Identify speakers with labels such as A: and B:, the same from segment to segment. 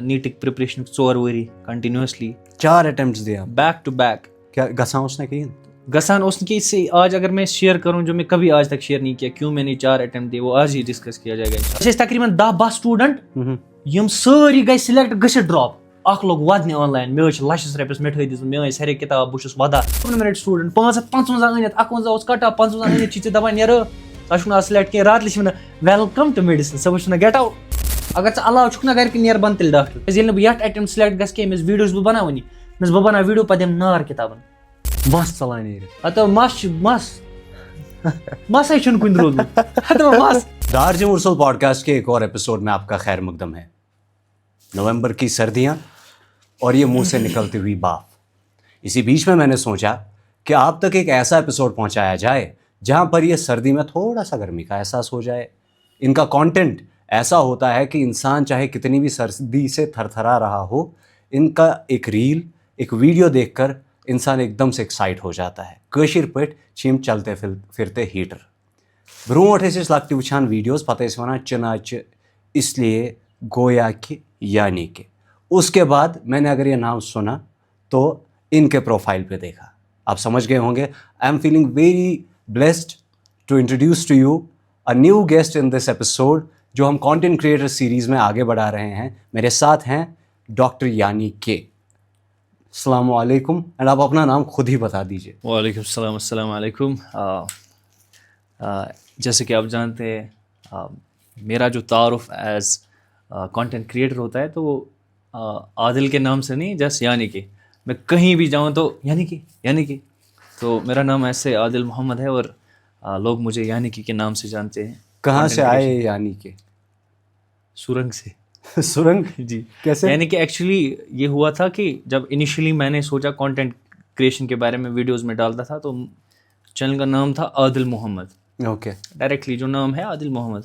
A: NEET की preparation 4 worry continuously
B: 4 attempts दिया
A: back to back
B: क्या गसान उसने की
A: गसान उसने इससे आज अगर मैं शेयर करूं जो मैं कभी आज तक शेयर नहीं किया क्यों मैंने 4 अटेम्प्ट दिए वो आज ही डिस्कस किया जाएगा ऐसे तकरीबन 10-12 स्टूडेंट यम सारी गई सिलेक्ट गए ड्रॉप अख लोग वदने ऑनलाइन मे लछस रपिस मिठाई दिस मे सारे किताब बहु वदा मिनट स्टूडेंट 555 अनित 51 कट ऑफ 55 अनित छी दपान नेर तह सिलेक्ट कह रात लिख वेलकम टू मेडिसिन सब गेट आउट अगर चे अलाव छुक ना घर नेर बन तेल डॉक्टर ये बह ये अटेम्प्ट सिलेक्ट गस कह वीडियोस बह बनावनी बह बना वीडियो पे दिम नार किताबन
B: मस चलाने
A: अतो मस कुन रोदमुत अतो मस
B: दारज मुरसल पॉडकास्ट के एक और एपिसोड में आपका खैर मकदम है। नवंबर की सर्दियां और ये मुंह से निकलती हुई बाफ। इसी बीच में मैंने सोचा कि आप तक एक ऐसा एपिसोड पहुंचाया जाए जहां पर ये सर्दी में थोड़ा सा गर्मी का एहसास हो जाए। इनका कंटेंट ऐसा होता है कि इंसान चाहे कितनी भी सर्दी से थरथरा रहा हो, इनका एक रील एक वीडियो देखकर इंसान एकदम से एक्साइट हो जाता है। कशीर पट छिम चलते फिरते हीटर ब्रोट लकट वुचान वीडियोस पता वन चनाच इसलिए गोया कि यानी कि। उसके बाद मैंने अगर ये नाम सुना तो इनके प्रोफाइल पे देखा, आप समझ गए होंगे। I am feeling very blessed to introduce to you a new guest in this episode जो हम कंटेंट क्रिएटर सीरीज़ में आगे बढ़ा रहे हैं। मेरे साथ हैं डॉक्टर यानी के। अस्सलाम वालेकुम एंड आप अपना नाम खुद ही बता दीजिए।
A: वालेकुम सलाम अस्सलाम वालेकुम। जैसे कि आप जानते हैं मेरा जो तारुफ एज कंटेंट क्रिएटर होता है तो वो आदिल के नाम से नहीं, जस्ट यानी कि। मैं कहीं भी जाऊँ तो यानी कि तो मेरा नाम ऐसे आदिल मोहम्मद है और लोग मुझे यानी कि के नाम से जानते हैं।
B: कहाँ से आए यानी कि?
A: सुरंग से।
B: सुरंग
A: जी
B: कैसे?
A: यानी कि एक्चुअली ये हुआ था कि जब इनिशियली मैंने सोचा कंटेंट क्रिएशन के बारे में वीडियोस में डालता था तो चैनल का नाम था आदिल मोहम्मद।
B: ओके
A: डायरेक्टली जो नाम है आदिल मोहम्मद।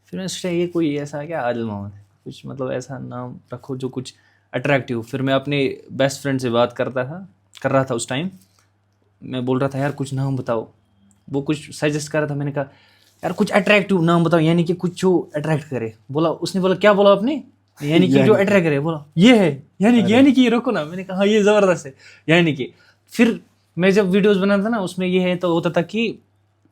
A: फिर मैंने सोचा ये कोई ऐसा क्या आदिल मोहम्मद, कुछ मतलब ऐसा नाम रखो जो कुछ अट्रैक्टिव। फिर मैं अपने बेस्ट फ्रेंड से बात कर रहा था उस टाइम। मैं बोल रहा था यार कुछ नाम बताओ, वो कुछ सजेस्ट कर रहा था। मैंने कहा यार कुछ अट्रैक्टिव नाम बताओ, यानी कि कुछ जो अट्रैक्ट करे। बोला उसने बोला क्या बोला आपने? यानी कि जो अट्रैक्ट करे। बोला ये है यानी कि रुको ना। मैंने कहा हाँ ये ज़बरदस्त है यानी कि। फिर मैं जब वीडियोस बनाता था ना उसमें ये है तो होता था कि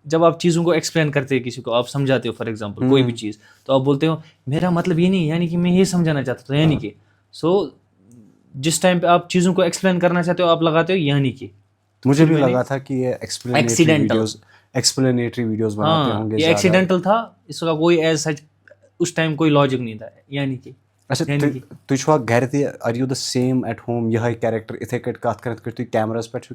A: जब आप चीज़ों को एक्सप्लेन करते हैं किसी को, आप समझाते हो फॉर एग्जांपल कोई भी चीज़, तो आप बोलते हो मेरा मतलब ये नहीं यानी कि मैं ये समझाना चाहता था यानी कि। सो जिस टाइम पे आप चीज़ों को एक्सप्लेन करना चाहते हो आप लगाते हो यानी कि।
B: मुझे भी लगा था कि ये एक्सप्लेनेटरी वीडियोस बनाते होंगे।
A: ये एक्सीडेंटल था, इसका कोई एज सच उस टाइम कोई लॉजिक नहीं था यानी कि।
B: अच्छा तु छवा घर ते are you the same at home यह कैरेक्टर इथे कट कत करत कर तु कैमरास पे छु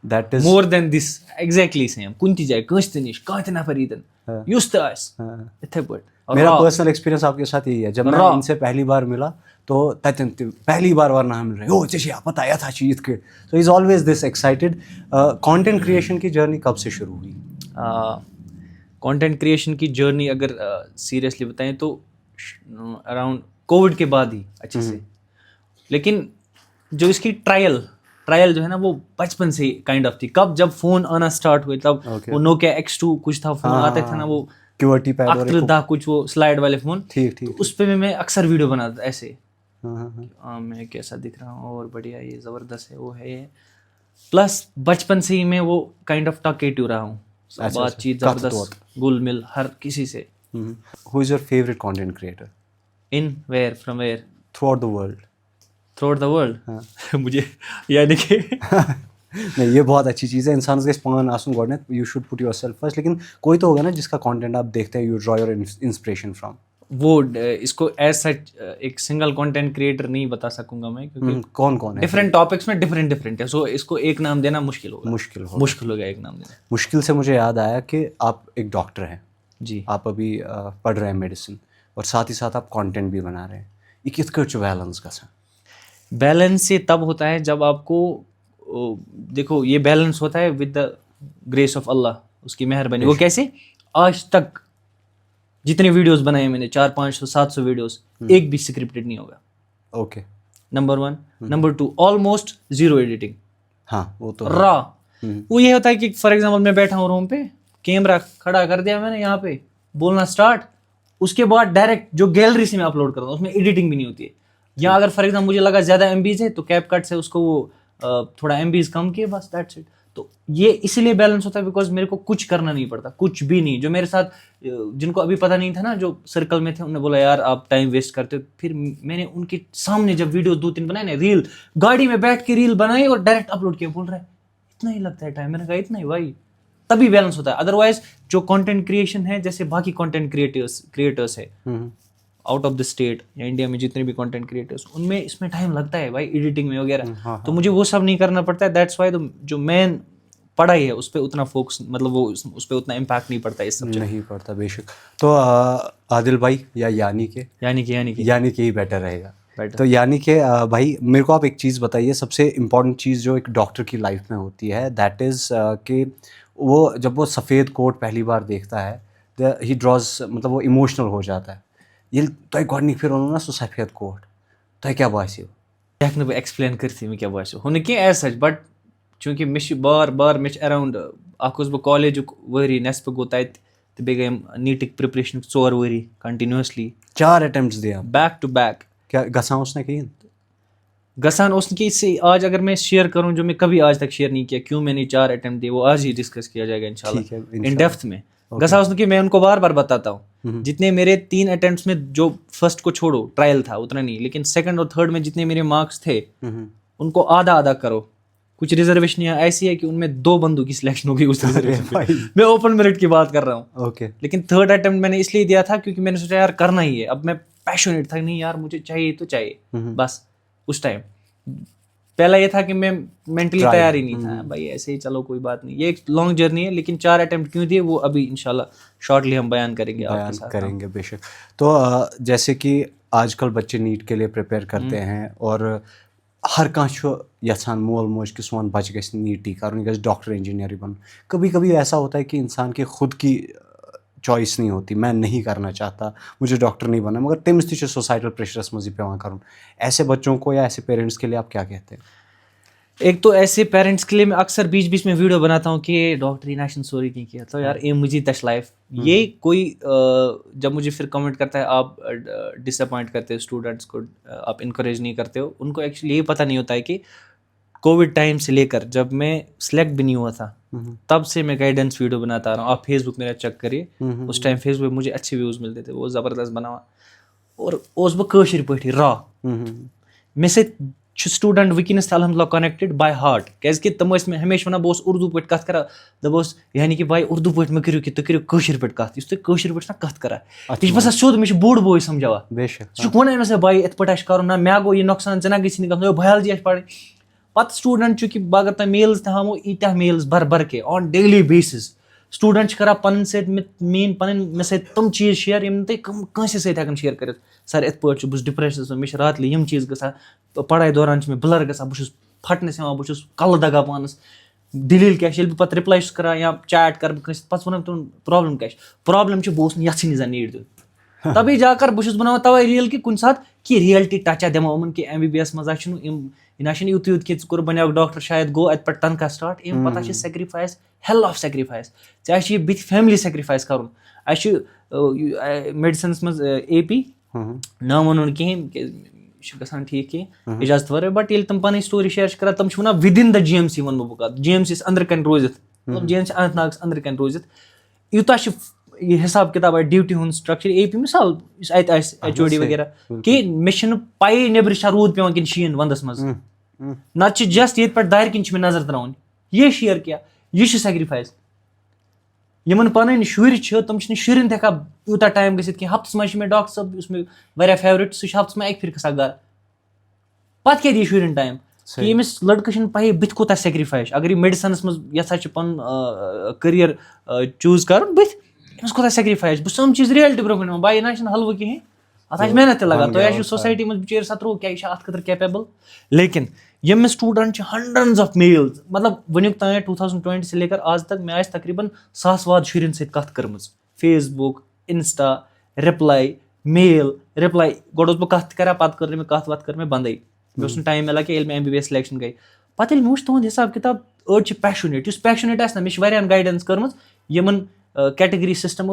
B: that is
A: more than this exactly same कुन ती जाय कस तनिश का तना फरीदन युस्त आस इथे पट।
B: मेरा पर्सनल एक्सपीरियंस आपके साथ यही है। जब मैं इनसे पहली बार मिला तो ततन पहली बार वरना मिल रहे ओ चेशी पता आया था चीज के। So is always this excited. Content creation की जर्नी कब से शुरू हुई?
A: कंटेंट क्रिएशन की जर्नी अगर सीरियसली बताएं तो अराउंड कोविड के बाद ही अच्छे से। लेकिन जो इसकी ट्रायल जो है ना वो बचपन से काइंड ऑफ थी। कब जब फोन आना स्टार्ट हुए तब वो नोकिया X2 कुछ था फोन आते थे ना, वो
B: QWERTY पैड
A: था कुछ वो स्लाइड वाले फोन।
B: ठीक
A: तो उस पे मैं अक्सर वीडियो बनाता था ऐसे। मैं कैसा दिख रहा हूँ और बढ़िया ये ज़बरदस्त है वो है ये। प्लस बचपन से ही मैं वो काइंड ऑफ टॉकेटिव रहा हूँ, बातचीत ज़बरदस्त घुल मिल हर किसी से।
B: Who is your favourite content creator?
A: In where from where?
B: Throughout the world.
A: मुझे यानी कि
B: नहीं ये बहुत अच्छी चीज़ है। इंसान के पान आसन गॉडनेट you should put yourself first. लेकिन कोई तो होगा ना जिसका कंटेंट आप देखते हैं, you draw your inspiration from.
A: वो इसको एज सच एक सिंगल कंटेंट क्रिएटर नहीं बता सकूंगा मैं, क्योंकि
B: कौन है
A: डिफरेंट टॉपिक्स में डिफरेंट है। सो इसको एक नाम देना मुश्किल हो गया एक नाम देना।
B: मुश्किल से मुझे याद आया कि आप एक डॉक्टर हैं
A: जी,
B: आप अभी पढ़ रहे हैं मेडिसिन और साथ ही साथ आप कंटेंट भी बना रहे हैं। ये कित कर बैलेंस का?
A: बैलेंस से तब होता है जब आपको देखो ये बैलेंस होता है विद द ग्रेस ऑफ अल्लाह, उसकी मेहरबानी। वो कैसे? आज तक जितने वीडियोस बनाए मैंने 400-500-700 वीडियोस, एक भी स्क्रिप्टेड नहीं होगा।
B: Okay,
A: number 1। Number 2 almost 0 editing.
B: हाँ वो तो
A: रॉ। वो ये होता है कि फॉर एग्जांपल मैं बैठा हूँ रूम पे, कैमरा खड़ा कर दिया मैंने यहाँ पे, बोलना स्टार्ट, उसके बाद डायरेक्ट जो गैलरी से मैं अपलोड करता हूँ उसमें एडिटिंग भी नहीं होती है। या अगर फॉर एग्जाम्पल मुझे लगा ज़्यादा एमबीज है तो कैप कट से उसको वो थोड़ा एमबीज कम किए, बस दैट्स इट। तो ये इसलिए बैलेंस होता है बिकॉज मेरे को कुछ करना नहीं पड़ता, कुछ भी नहीं। जो मेरे साथ जिनको अभी पता नहीं था ना, जो सर्कल में थे, उन्होंने बोला यार आप टाइम वेस्ट करते हो। फिर मैंने उनके सामने जब वीडियो 2-3 बनाए ना, रील गाड़ी में बैठ के रील बनाई और डायरेक्ट अपलोड किया, बोल रहा है इतना ही लगता है टाइम। मैंने कहा इतना ही भाई, तभी बैलेंस होता है। अदरवाइज जो कंटेंट क्रिएशन है, जैसे बाकी कंटेंट क्रिएटर्स है आउट ऑफ द स्टेट या इंडिया में जितने भी कंटेंट क्रिएटर्स, उनमें इसमें टाइम लगता है भाई एडिटिंग में वगैरह। तो मुझे वो सब नहीं करना पड़ता है, दैट्स वाई जो मेन पढ़ाई है उस पर उतना फोकस, मतलब वो उस पर उतना इम्पैक्ट नहीं पड़ता इस सब्जेक्ट
B: नहीं पड़ता बेशक। तो आदिल भाई या यानी के ही बेटर रहेगा। तो यानी कि भाई मेरे को आप एक चीज़ बताइए, सबसे इम्पॉर्टेंट चीज़ जो एक डॉक्टर की लाइफ में होती है, दैट इज़ कि वो जब वो सफ़ेद कोट पहली बार देखता है, ही ड्रॉज, मतलब वो इमोशनल हो जाता है। ये तो गोडनिक फिर ना सो सफ़ेद कोट तो क्या बासियो
A: हेक् नूं एक्सप्लेन करती मे क्या बासियो हुन कह एज सच, बट चूंकि मे बार मे अराउंड अख बह कॉलेज वरी नेसफ गो तत तो बे गई नीटिक प्रिपरेशन 4 वरी कंटिन्यूसली
B: 4 अटेम्प्ट्स दिया
A: बैक टू बैक।
B: क्या गसान उस कहीं
A: गसान उस कि इससे आज अगर मैं शेयर करूं जो मैं कभी आज तक शेयर नहीं किया, क्यों मैंने 4 अटेम्प्ट दिए, वो आज ही डिस्कस किया जाएगा इंशाल्लाह इन डेप्थ में। गसा उसने कि मैं उनको बार बार बताता हूँ, जितने मेरे 3 अटेम्प्ट्स में, जो फर्स्ट को छोड़ो ट्रायल था उतना नहीं, लेकिन सेकंड और थर्ड में जितने मेरे मार्क्स थे उनको आधा आधा करो। कुछ रिजर्वेशन यहाँ ऐसी है कि उनमें 2 बंदों की सिलेक्शन हो गई उस रिजर्वेशन। मैं ओपन मेरिट की बात कर रहा हूँ।
B: ओके।
A: लेकिन थर्ड अटेम्प्ट मैंने इसलिए दिया था क्योंकि मैंने सोचा यार करना ही है। अब मैं पैशनेट था, नहीं यार मुझे चाहिए तो चाहिए बस। उस टाइम पहला ये था कि मैं मेंटली तैयार ही नहीं था भाई, ऐसे ही चलो कोई बात नहीं। ये एक लॉन्ग जर्नी है, लेकिन 4 अटेम्प्ट क्यों दिए वो अभी इंशाल्लाह शॉर्टली हम बयान करेंगे आपके साथ।
B: करेंगे बेशक। तो जैसे कि आजकल बच्चे नीट के लिए प्रिपेयर करते हैं और हर कह यहान मोल मोज कि सोन बच्चे गि नीट कर डॉक्टर इंजीनियर बन। कभी कभी ऐसा होता है कि इंसान की खुद की चॉइस नहीं होती, मैं नहीं करना चाहता, मुझे डॉक्टर नहीं बनना, मगर तमिस तक सोसाइटल प्रेशरस मज पेवान कर। ऐसे बच्चों को या ऐसे पेरेंट्स के लिए आप क्या कहते हैं?
A: एक तो ऐसे पेरेंट्स के लिए मैं अक्सर बीच बीच में वीडियो बनाता हूँ कि डॉक्टर इनाशन सोरी नहीं किया तो यार ये मुझे तश लाइफ। ये कोई जब मुझे फिर कमेंट करता है आप डिसअपॉइंट करते हो स्टूडेंट्स को, आप इनकरेज नहीं करते हो, उनको एक्चुअली ये पता नहीं होता है कि कोविड टाइम से लेकर जब मैं सिलेक्ट भी नहीं हुआ था तब से मैं गाइडेंस वीडियो बनाता रहा हूँ। आप फेसबुक मेरा चेक करिए, उस टाइम फेसबुक पे मुझे अच्छे व्यूज़ मिलते थे, वो ज़बरदस्त बना हुआ। और उस बह कशिर पे रॉ मे से स्टूडेंट वनस अलहमदुल्ला कनेक्टेड बाय हार्ट, क्या तम हमेशा वन बह उर्दू पे कत कर, दपस यानी कि भाई उर्दू पे मे करो कि तुम करो कशिर पे कत, कशिर पे कत कर तुम बसा सोद मे बोड़ बोय समझावा वन से भाई इत पे कर ना मे गो यह नुकसान ना गई बायोलॉजी पढ़। पत स्टूडेंट चूंकि अगर तुम मेल्स तमो ईत्या मेल्स भर भर के ऑन डेली बेसिस स्टूडेंट कर पन मीन पन मे सत तम चीज़ शेयर यम तुम कंसे सत शेयर कर। सर इत पे बस डिप्रेशन मे रात यम चीज़ गसा पढ़ाई दौरान मे ब्लर गसा, बस फटनस बस कल दगा पानस दलील क्या पे रिप्लाई कर या चैट कर पे वन तुम प्रॉब्लम क्या प्रॉब्लम बहुत यी जन नीट दिन तभी जाकर बस बना तवे रील कि कुछ सात कि रियलिटी टचा दिमो उन कि MBBS मजा यह यूत यूत कि कोर बनो डॉक्टर शायद गो अत पे तनखा स्टार्ट अम पता सेक्रीफाइस हेल ऑफ सेक्रीफाइस ऐसे बिथ फैमिली सेक्रीफाइस कर मेडिसिन मज AP ना वन कहें ठीक कह इजाजत वर, बट ये तुम पन स्टोरी शेयर कर तुम one within the GMC one बह GMC अंदर कन रोजित मतलब GMC अनंतनाग अंदर कन रोजित यूता हिसाब किताब ड्यूटी हूँ स्ट्रक्चर AP मिसाल HOD वगैरह कि मे पाई नबर रूद पे कि शीन वंदस मज ना जस्ट ये पे दार किन मे नजर त्रावन ये शेयर किया यह सेक्रीफाइस यमन पन शुर तुम शुरन तक यूत टाइम गि हफ्तस मज मे डॉक्टर साहब उसमें वारिया फेवरेट सह हफ्तस में 1 फिर गसा घर पत क्या दी शुरन टाइम कि यमिस लड़कस पे बिथ कोता सेक्रीफाइस अगर मेडिसिन मज यसा पन करियर चूज कर बिथ अमिस कोता सेक्रीफाइस बह सम चीज रियलिटी ब्रो भाई ना हलव कहें अत मेहनत लगा तो सोसाइटी में बिचार सत्रो क्या अत खतर कैपेबल। लेकिन यम स्टूडेंट हंड्रेड्स ऑफ मेल्स मतलब वनुक तान 2020 से लेकर आज तक मैं आज तकरीबन 100 वाद शुरन सत कत कर Facebook Insta reply mail reply गोड़ बह कत कर पत कर मे कत वत कर मे बंद मे टाइम मिला कि मैं MBBS सिलेक्शन गई पे वो तुंद हिसाब किताब अड़ पैशनेट पैशनेट ना मे गाइडेंस कर कैटेगरी सिस्टम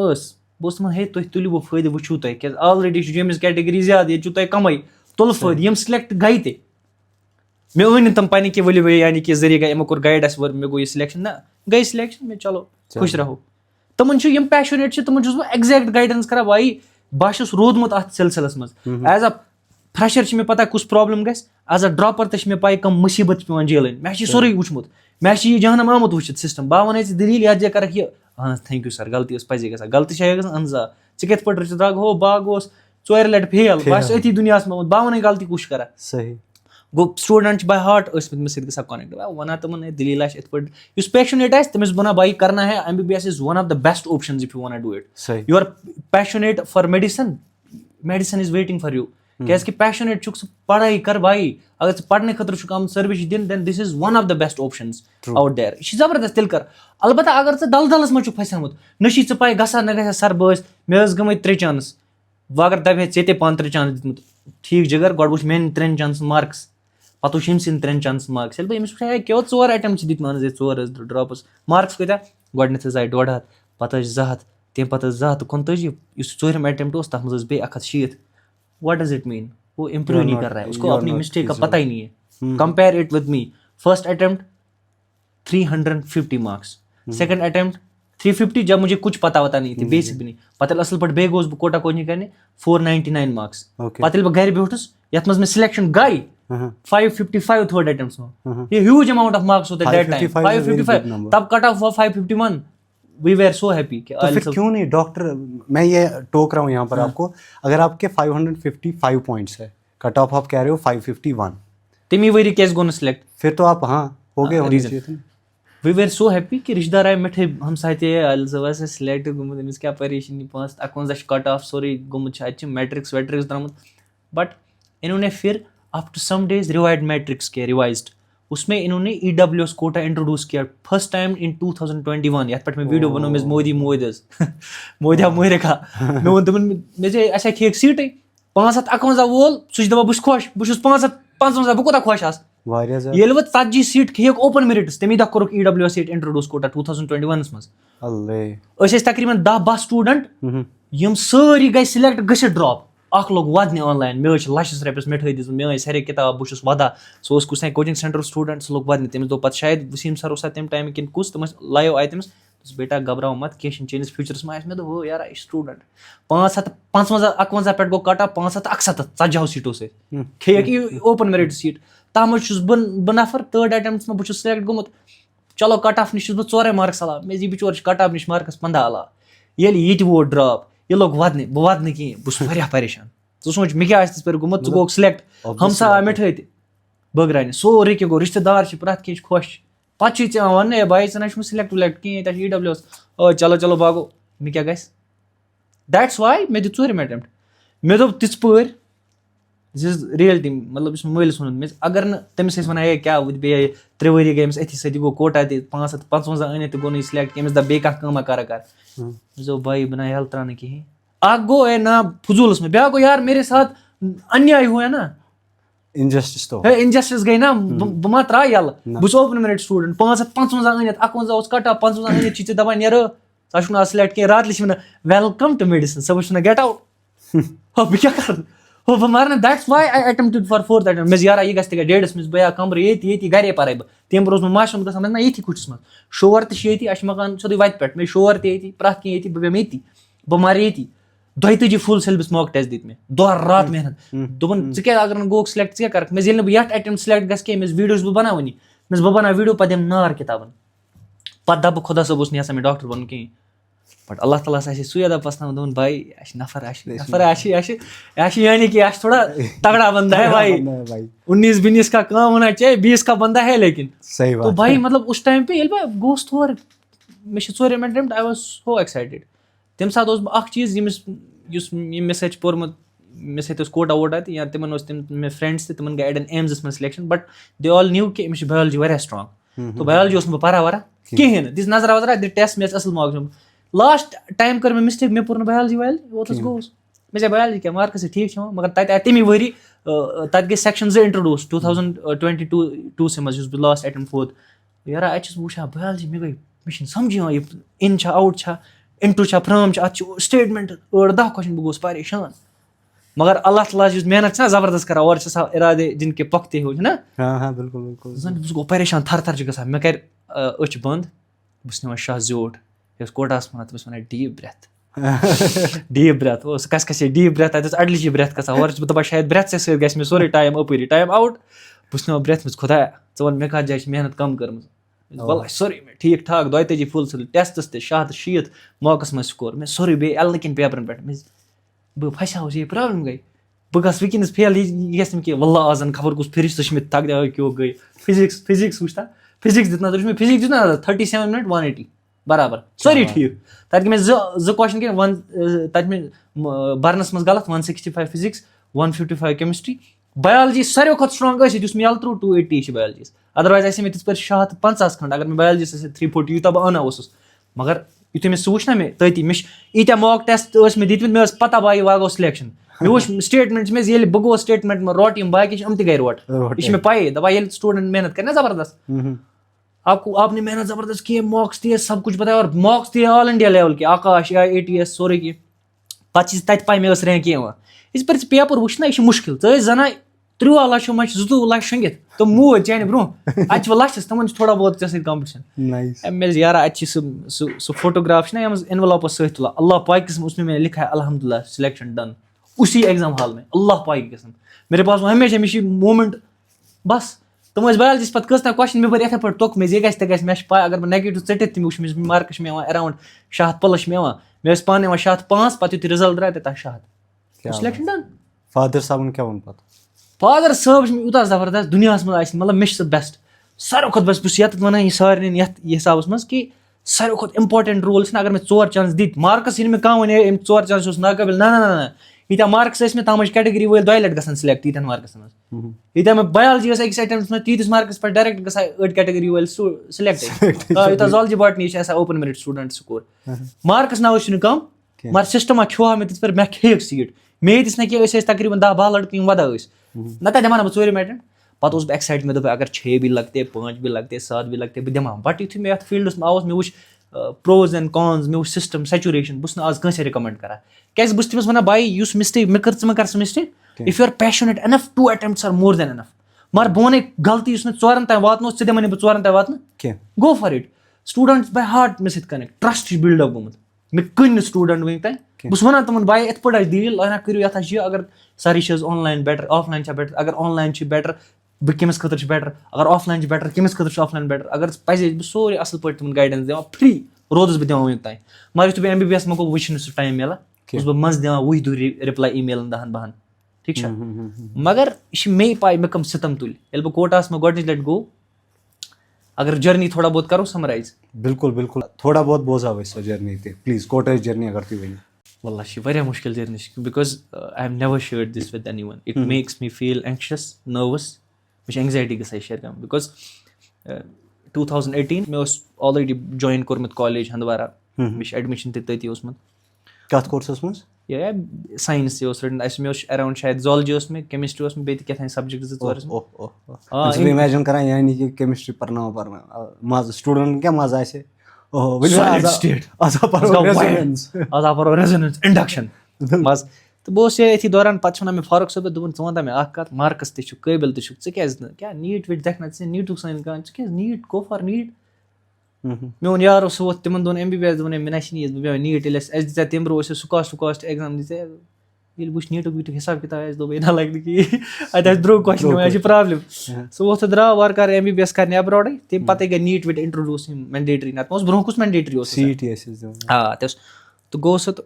A: बस हे तुम तुलो वो फायदे वो तुम क्या ऑलरेडी जमिस कैटेगरी ज्यादा ये तुम कम तुल फैद यम सिलेक्ट गई ते मे वन तम पानी के वली यानी कि जरिए गए कोर गाइड अस वर मे गो ये सिलेक्शन ना गई सिलेक्शन में चलो खुश रहो तमन यम पैशनेट तमन बह एग्जैक्ट गाइडेंस करा भाई बह रोदमुत अत सिलसिलस मज एज अ फ्रेशर मे पता कुछ प्रॉब्लम गस एज अ ड्रॉपर ते पे कम मुसीबत पे झेलन मे सोरे वुचमुत मे यह जहनम आमुत वुचित सिस्टम बह वन दलील याद जे कर हाँ थैंक यू सर गलती पजे ग गलती ग कत पे रचित हो बाग चोर लट फेल बस अथी दुनिया बह वन गलती कुछ करा
B: सही
A: गो स्टूडेंट बाय हार्ट मे सत कनेक्ट वन तमन दलील इस पैशनेट तमिस बना भाई करना है MBBS is one of the best options if you want to do it you are passionate for medicine is waiting for you क्या पैशनेट चुक पढ़ाई कर भाई अगर पढ़ने खतर आम सर्विस दिन then this is one of the best options out there यह जबरदस्त तेल कर अलबत्ता अगर दलदलस मज फसमुत नशी पे गसा न ग सर बस मे गई 3 चांस वह अगर दपे चे पान 3 चांस दितमुत ठीक जगर गो वो मे 3 चांस मार्क्स पत वो 3 चांस मार्क्स अमिस वो 4 अटेम्प्ट दित मान 4 ड्रॉप्स मार्क्स कत गोडनेथ आए 150 पत 200 तम पे 249 इस 4 अटेम्प्ट तथ मज 160 व्हाट डज इट मीन वो इम्प्रूव नहीं कर रहा है उसको अपनी मिस्टेक का पता ही नहीं है compare it with me first attempt 350 marks second attempt 350 जब मुझे कुछ पता वता नहीं थी बेसिक भी नहीं पता असल पे बे गोस बह कोटा कोचिंग करने 499 मार्क्स पता बह घर बेठुस यथ मज मे सिलेक्शन गई 555 थर्ड अटेम्प्ट ये ह्यूज अमाउंट ऑफ मार्क्स होते दैट टाइम 555 तब कट ऑफ हुआ 551 वी वेर सो हैप्पी
B: तो फिर क्यों नहीं डॉक्टर मैं ये टोक रहा हूँ यहाँ पर आपको अगर आपके 555 पॉइंट्स है कट ऑफ आप कह रहे हो 551
A: तिमी वरी केस गोन सिलेक्ट
B: फिर तो आप हाँ हो गए होने चाहिए थे
A: वी वेर सो हैप्पी कि रिश्तेदार आए मिठे हम साथ सिलेक्ट गुमुत अमिस क्या परेशानी 551 कट ऑफ सोरी गुमुत मैट्रिक्स वैट्रिक्स द्रामुत बट इन्होंने फिर after some days revised matrix किया रिवाइज्ड उसमें इन्होंने EWS कोटा इंट्रोड्यूस किया फर्स्ट टाइम इन 2021 यथ पे मैं वीडियो बनो मे मोदी मोदस मोदिया मोहरेखा मे वो तमन मे अच्छा खेक सीट 551 वोल सह दपा बह खुश बह 555 बह कोता खुश आस ये वो 40 सीट खेक ओपन मेरिट्स तमी दह कोरुक EWS सीट इंट्रोड्यूस कोटा 2021 मज तकरीबन 10-12 स्टूडेंट यम सारी गई सिलेक्ट गसित ड्रॉप अख लोग वदने ऑनलाइन मे लछस रपस मिठाई दिस मे सारे किताब बह वदा सो कुछ कोचिंग सेंटर स्टूडेंट सह लोग वदने तमिस दो शायद वसीम सर तम टाइम कि कुछ तम लाइव आए तमिस बेटा घबराओ मत कह चेंज फ्यूचरस में मे दो यार स्टूडेंट 551 पे गो कट ऑफ 561 40 सीटों से खेक ओपन मेरिट सीट तम बह नफर थर्ड अटेम्प्ट में बह सिलेक्ट गोमुत चलो कट ऑफ नश बह 4 मार्क्स अला मे जी बिचोर कट ऑफ नश मार्क्स 15 अला ये वो ड्रॉप ये लोग वदने बह वदने कहें बह परेशान ज सोच मे क्या पे गोमुत गो सिलेक्ट हमसा आ मिठाई बगरान सोरे क्या गो रिश्तेदार प्रत कह खुश पे वन भाई ना सिलेक्ट विलेक्ट कहें EWS चलो चलो भागो मे क्या गस दैट्स वाई मे दित 4 अटेम्प्ट मे दोप तिथ पे रियलिटी मतलब मलिस वो मे अगर न तमिस वन क्या बे 3 वरी गई अमस अथी सती गो कोटा 555 अनित गो नहीं सिलेक्ट कमिस दा बे कमा कर जो भाई बना हल त्राने कहें आग गो है ना फजूलस में ब्या गो यार मेरे साथ अन्याय हुआ है ना
B: इनजस्टिस तो
A: इनजस्टिस गई ना बह मा त्रा यल बह ओपन मेरिट स्टूडेंट 555 अनित 51 कट ऑफ 55 अनित ची दपा नीर सह सिलेक्ट कह रात लिख वेलकम टू मेडिसिन सह गेट आउट हो बह क्या कर हो बह मारना that's why I attempted for 4th attempt मे यार यह गस डेढ़स मे बह कमर ये घरे पारे बह तम रोज माशुन गसान ना ये कुछ मज शोर तो मकान सोदी वत पे मे शोर ते प्रत कह ये बह ये बह मार ये 22 फुल सिलेबस मॉक टेस्ट दित मे दह रात मेहनत दोपन क्या अगर गो सिलेक्ट क्या कर मे ये यथ अटेम्प्ट सिलेक्ट गस कह वीडियोस बह बना वनी बह बना वीडियो पे दिम नार किताबन पे दप खुदा सब मे मे डॉक्टर बन कहें बट अल्लाह ताला सुदा पसना दोन भाई नफर यानी कि थोड़ा तगड़ा बंदा है भाई 19-20 का काम होना चाहिए 20 का बंदा है लेकिन
B: सही बात
A: तो भाई मतलब उस टाइम पे गोस थोर मे 4 attempt I was so excited तम साथ चीज मे सच पोर्मुत मे सत कोटा वोटा या तिमन मे फ्रेंड्स तिमन गई एडन एम्स में selection but they all new कि अमिस बायोलॉजी वारिया स्ट्रांग तो बायोलॉजी बह परा वरा कहें दिस नजर वजरा दि टेस्ट मे असल मार्क्स लास्ट टाइम कर मे मिस्टेक मे पोर बायोलॉजी वायोलॉजी गोस मे बायोलॉजी क्या मार्क्स ठीक मगर तत तमी वरी तत गई सेक्शन 2 इंट्रोड्यूस 2022 से मज बह लास्ट अटेम्प्ट 4th यार अस वुचा बायोलॉजी मे गई मे समझ इन आउट इंटू फ्राम अत स्टेटमेंट 8-10 क्वेश्चन बह गोस परेशान मगर अल्लाह ताला युस मेहनत छना जबरदस्त करان और छ इरादे जिनके पक्ते हो ना
B: हाँ बिल्कुल बिल्कुल
A: जन बस गो परेशान थर थर गसान मे कर अच बंद बस निवान शाह जोट यस कोटास मन बस वन डीप ब्रेथ वो कस डीप ब्रेथ अत अडलिच ब्रेथ गसान और बह शायद ब्रेथ से गस मे सोरे टाइम अपरी टाइम आउट बस निवान ब्रेथ मज खुदा च वन मे कत जाय मेहनत कम कर्म वल सोरी मे ठीक ठाक 22 फुल टेस्टस ते 760 मौकस में स्कोर मे सोरी बे एल किन पेपरन पे बह फसाओ ये प्रॉब्लम गई बह गस वनस फेल यह गस कि वल्ला आजन खबर कुछ फिर मे तक दे क्यों गई फिजिक्स वुचता फिजिक्स दितना तो फिजिक्स दितना 37 मिनट 180 बराबर सोरी ठीक तक मे जो क्वेश्चन के वन तक मे बरनस मज गलत 165 फिजिक्स 155 केमिस्ट्री बायोलॉजी सारे खुद स्ट्रांग मे यल त्रो 280 बायोलॉजी अदरवाइज ऐसे मे पे 150 खंड अगर मे बायोलॉजी 340 यूत बह अना मगर युथे मे सह वुच ना मे तती मे ईत्या मॉक टेस्ट मे दित मे पता बाई वा गो सिलेक्शन मे वुच स्टेटमेंट मे ये बह गो स्टेटमेंट मे रोट यम बाकी यम गई रोट यह मे पाई दपा ये स्टूडेंट मेहनत करे ना जबरदस्त आपने मेहनत जबरदस्त की मॉक्स दिए सब कुछ बताया और मॉक्स दिए ऑल इंडिया लेवल के आकाश या ATS सोरे की पे तत पाई मे रैंक इस पे पेपर वुच ना यह मुश्किल जना 13 लक्षों मे 22 लक्ष शंगित तो मूद चाने ब्रोह अत लक्षस तमन थोड़ा बहुत कॉम्पिटिशन मे यारा अत सह फोटोग्राफ ना एनवलपस सह तुला अल्लाह पाक कसम उसमें मैंने लिखा है अल्हम्दुलिल्लाह सिलेक्शन डन उसी एग्जाम हॉल में अल्लाह पाक कसम मेरे पास हमेशा मोमेंट बस तुम बायोलॉजी पे कस क्वेश्चन मे इत पे तुक मे मे पाई अगर मैं नेगेटिव चटित तम वुच मार्कस मे अराउंड 100 प्लस मे मे पान 105 पे यु रिजल्ट द्राय तथा 100 सिलेक्शन डन
B: फादर साहब क्या वन पता
A: फादर साहब यूत जबरदस्त दुनिया मज मतलब मे बेस्ट सारे खुद बस बस वन यह सारे ये हिसाब मज कि सारे खुद इंपॉर्टेंट रोल अगर मे 4 चांस दित मार्कस मे कह वन 4 चांस नाकाबिल ना ईत्या मार्क्स मे तम कैटेगरी वल 2 लट गसान सिलेक्ट तीन मार्कस मज ईत्या मे बायोलॉजी अकिस अटेम्प्ट मे तीस मार्कस पे डायरेक्ट गसान 8 कैटेगरी वल सिलेक्ट यूत zoology botany open merit student score marks ना कम मगर सिस्टमा खो मे तिथ मे खेक सीट मे दिस ना कि तकरीबन 10-12 लड़के वदा ना दिमा बह 4 अटेम्प्ट पे बह एक्साइट मे अगर 6 भी लगते 5 भी लगते 7 भी लगते बह दिमा बट यु मे फील्डस आउस मे वुच प्रोज एंड कॉन्स मे वुच सिस्टम सैचुरेशन बस आज कंसे रिकमेंड करा क्या बस तमिस वन भाई युस मिस्टेक मे कर सह mistake if you are passionate enough 2 attempts are more than enough मगर बह वन गलती मे 4 तान वातनो चे दिमा बह 4 तान वातन go for it students by heart मे सत कनेक्ट ट्रस्ट बिल्ड अप गोमुत मे कन स्टूडेंट वन तान बस वन तमन भाई इत पे डील करो ये अगर सारी ऑनलाइन बेटर ऑफलाइन बेटर अगर ऑनलाइन बेटर बह कमिस खतर बेटर अगर ऑफलाइन बेटर कमिस खतर ऑफलाइन बेटर अगर पजे बह सोरे असल पे तमन गाइडेंस दिवान फ्री रोदस बह दिवान वन तान मगर यु MBBS मे गो वुचन सह टाइम मिला बस बह मज दिवान वही दू रिप्लाई ईमेलन 10-12 ठीक मगर यह मे पाई मे कम सितम तुल बह कोटास मे गोडनिच लट गो अगर जर्नी थोड़ा बहुत करो समराइज
B: बिल्कुल बिल्कुल थोड़ा बहुत बोझा वैसा जर्नी थी प्लीज कोटास जर्नी अगर तुम वन
A: वल्लाह यह वारिया मुश्किल journey because I have never shared this with anyone it makes me feel anxious nervous मे एंग्जाइटी गई शेयर कर बिकॉज 2018 मे ऑलरेडी जॉइन कोर्मुत कॉलेज हंदवारा मे एडमिशन तती
B: कत कोर्सस मज
A: ये साइंस रटन मे अराउंड शायद जोलॉजी मे केमिस्ट्री मे क्या सब्जेक्ट 2
B: इमेजिन करान यानी कि केमिस्ट्री पर्ना मज स्टूडेंट क्या मजा आसे
A: इंडक्शन बस तो बह अथी दौरान पे वन मे फारूक सब दोपन च वन मे कत मार्कस तबिल क्या नीट वीट देखना नीटुक साइन कर नीट गो फॉर नीट मे वो यारो सह वो तिमन दोन MBBS दोन मे ना नीट दिता तम ब्रो सुकास्ट एग्जाम दिते वुच नीटुक वीटुक हिसाब किताब दोप ना लगे कि अत द्रोग क्वेश्चन प्रॉब्लम सह वो द्राव वार कार MBBS कर अब्रॉड तम पे गई नीट वीट इंट्रोड्यूस मैंडेटरी ना ब्रोह कुछ मैंडेटरी हाँ तो गो सह तो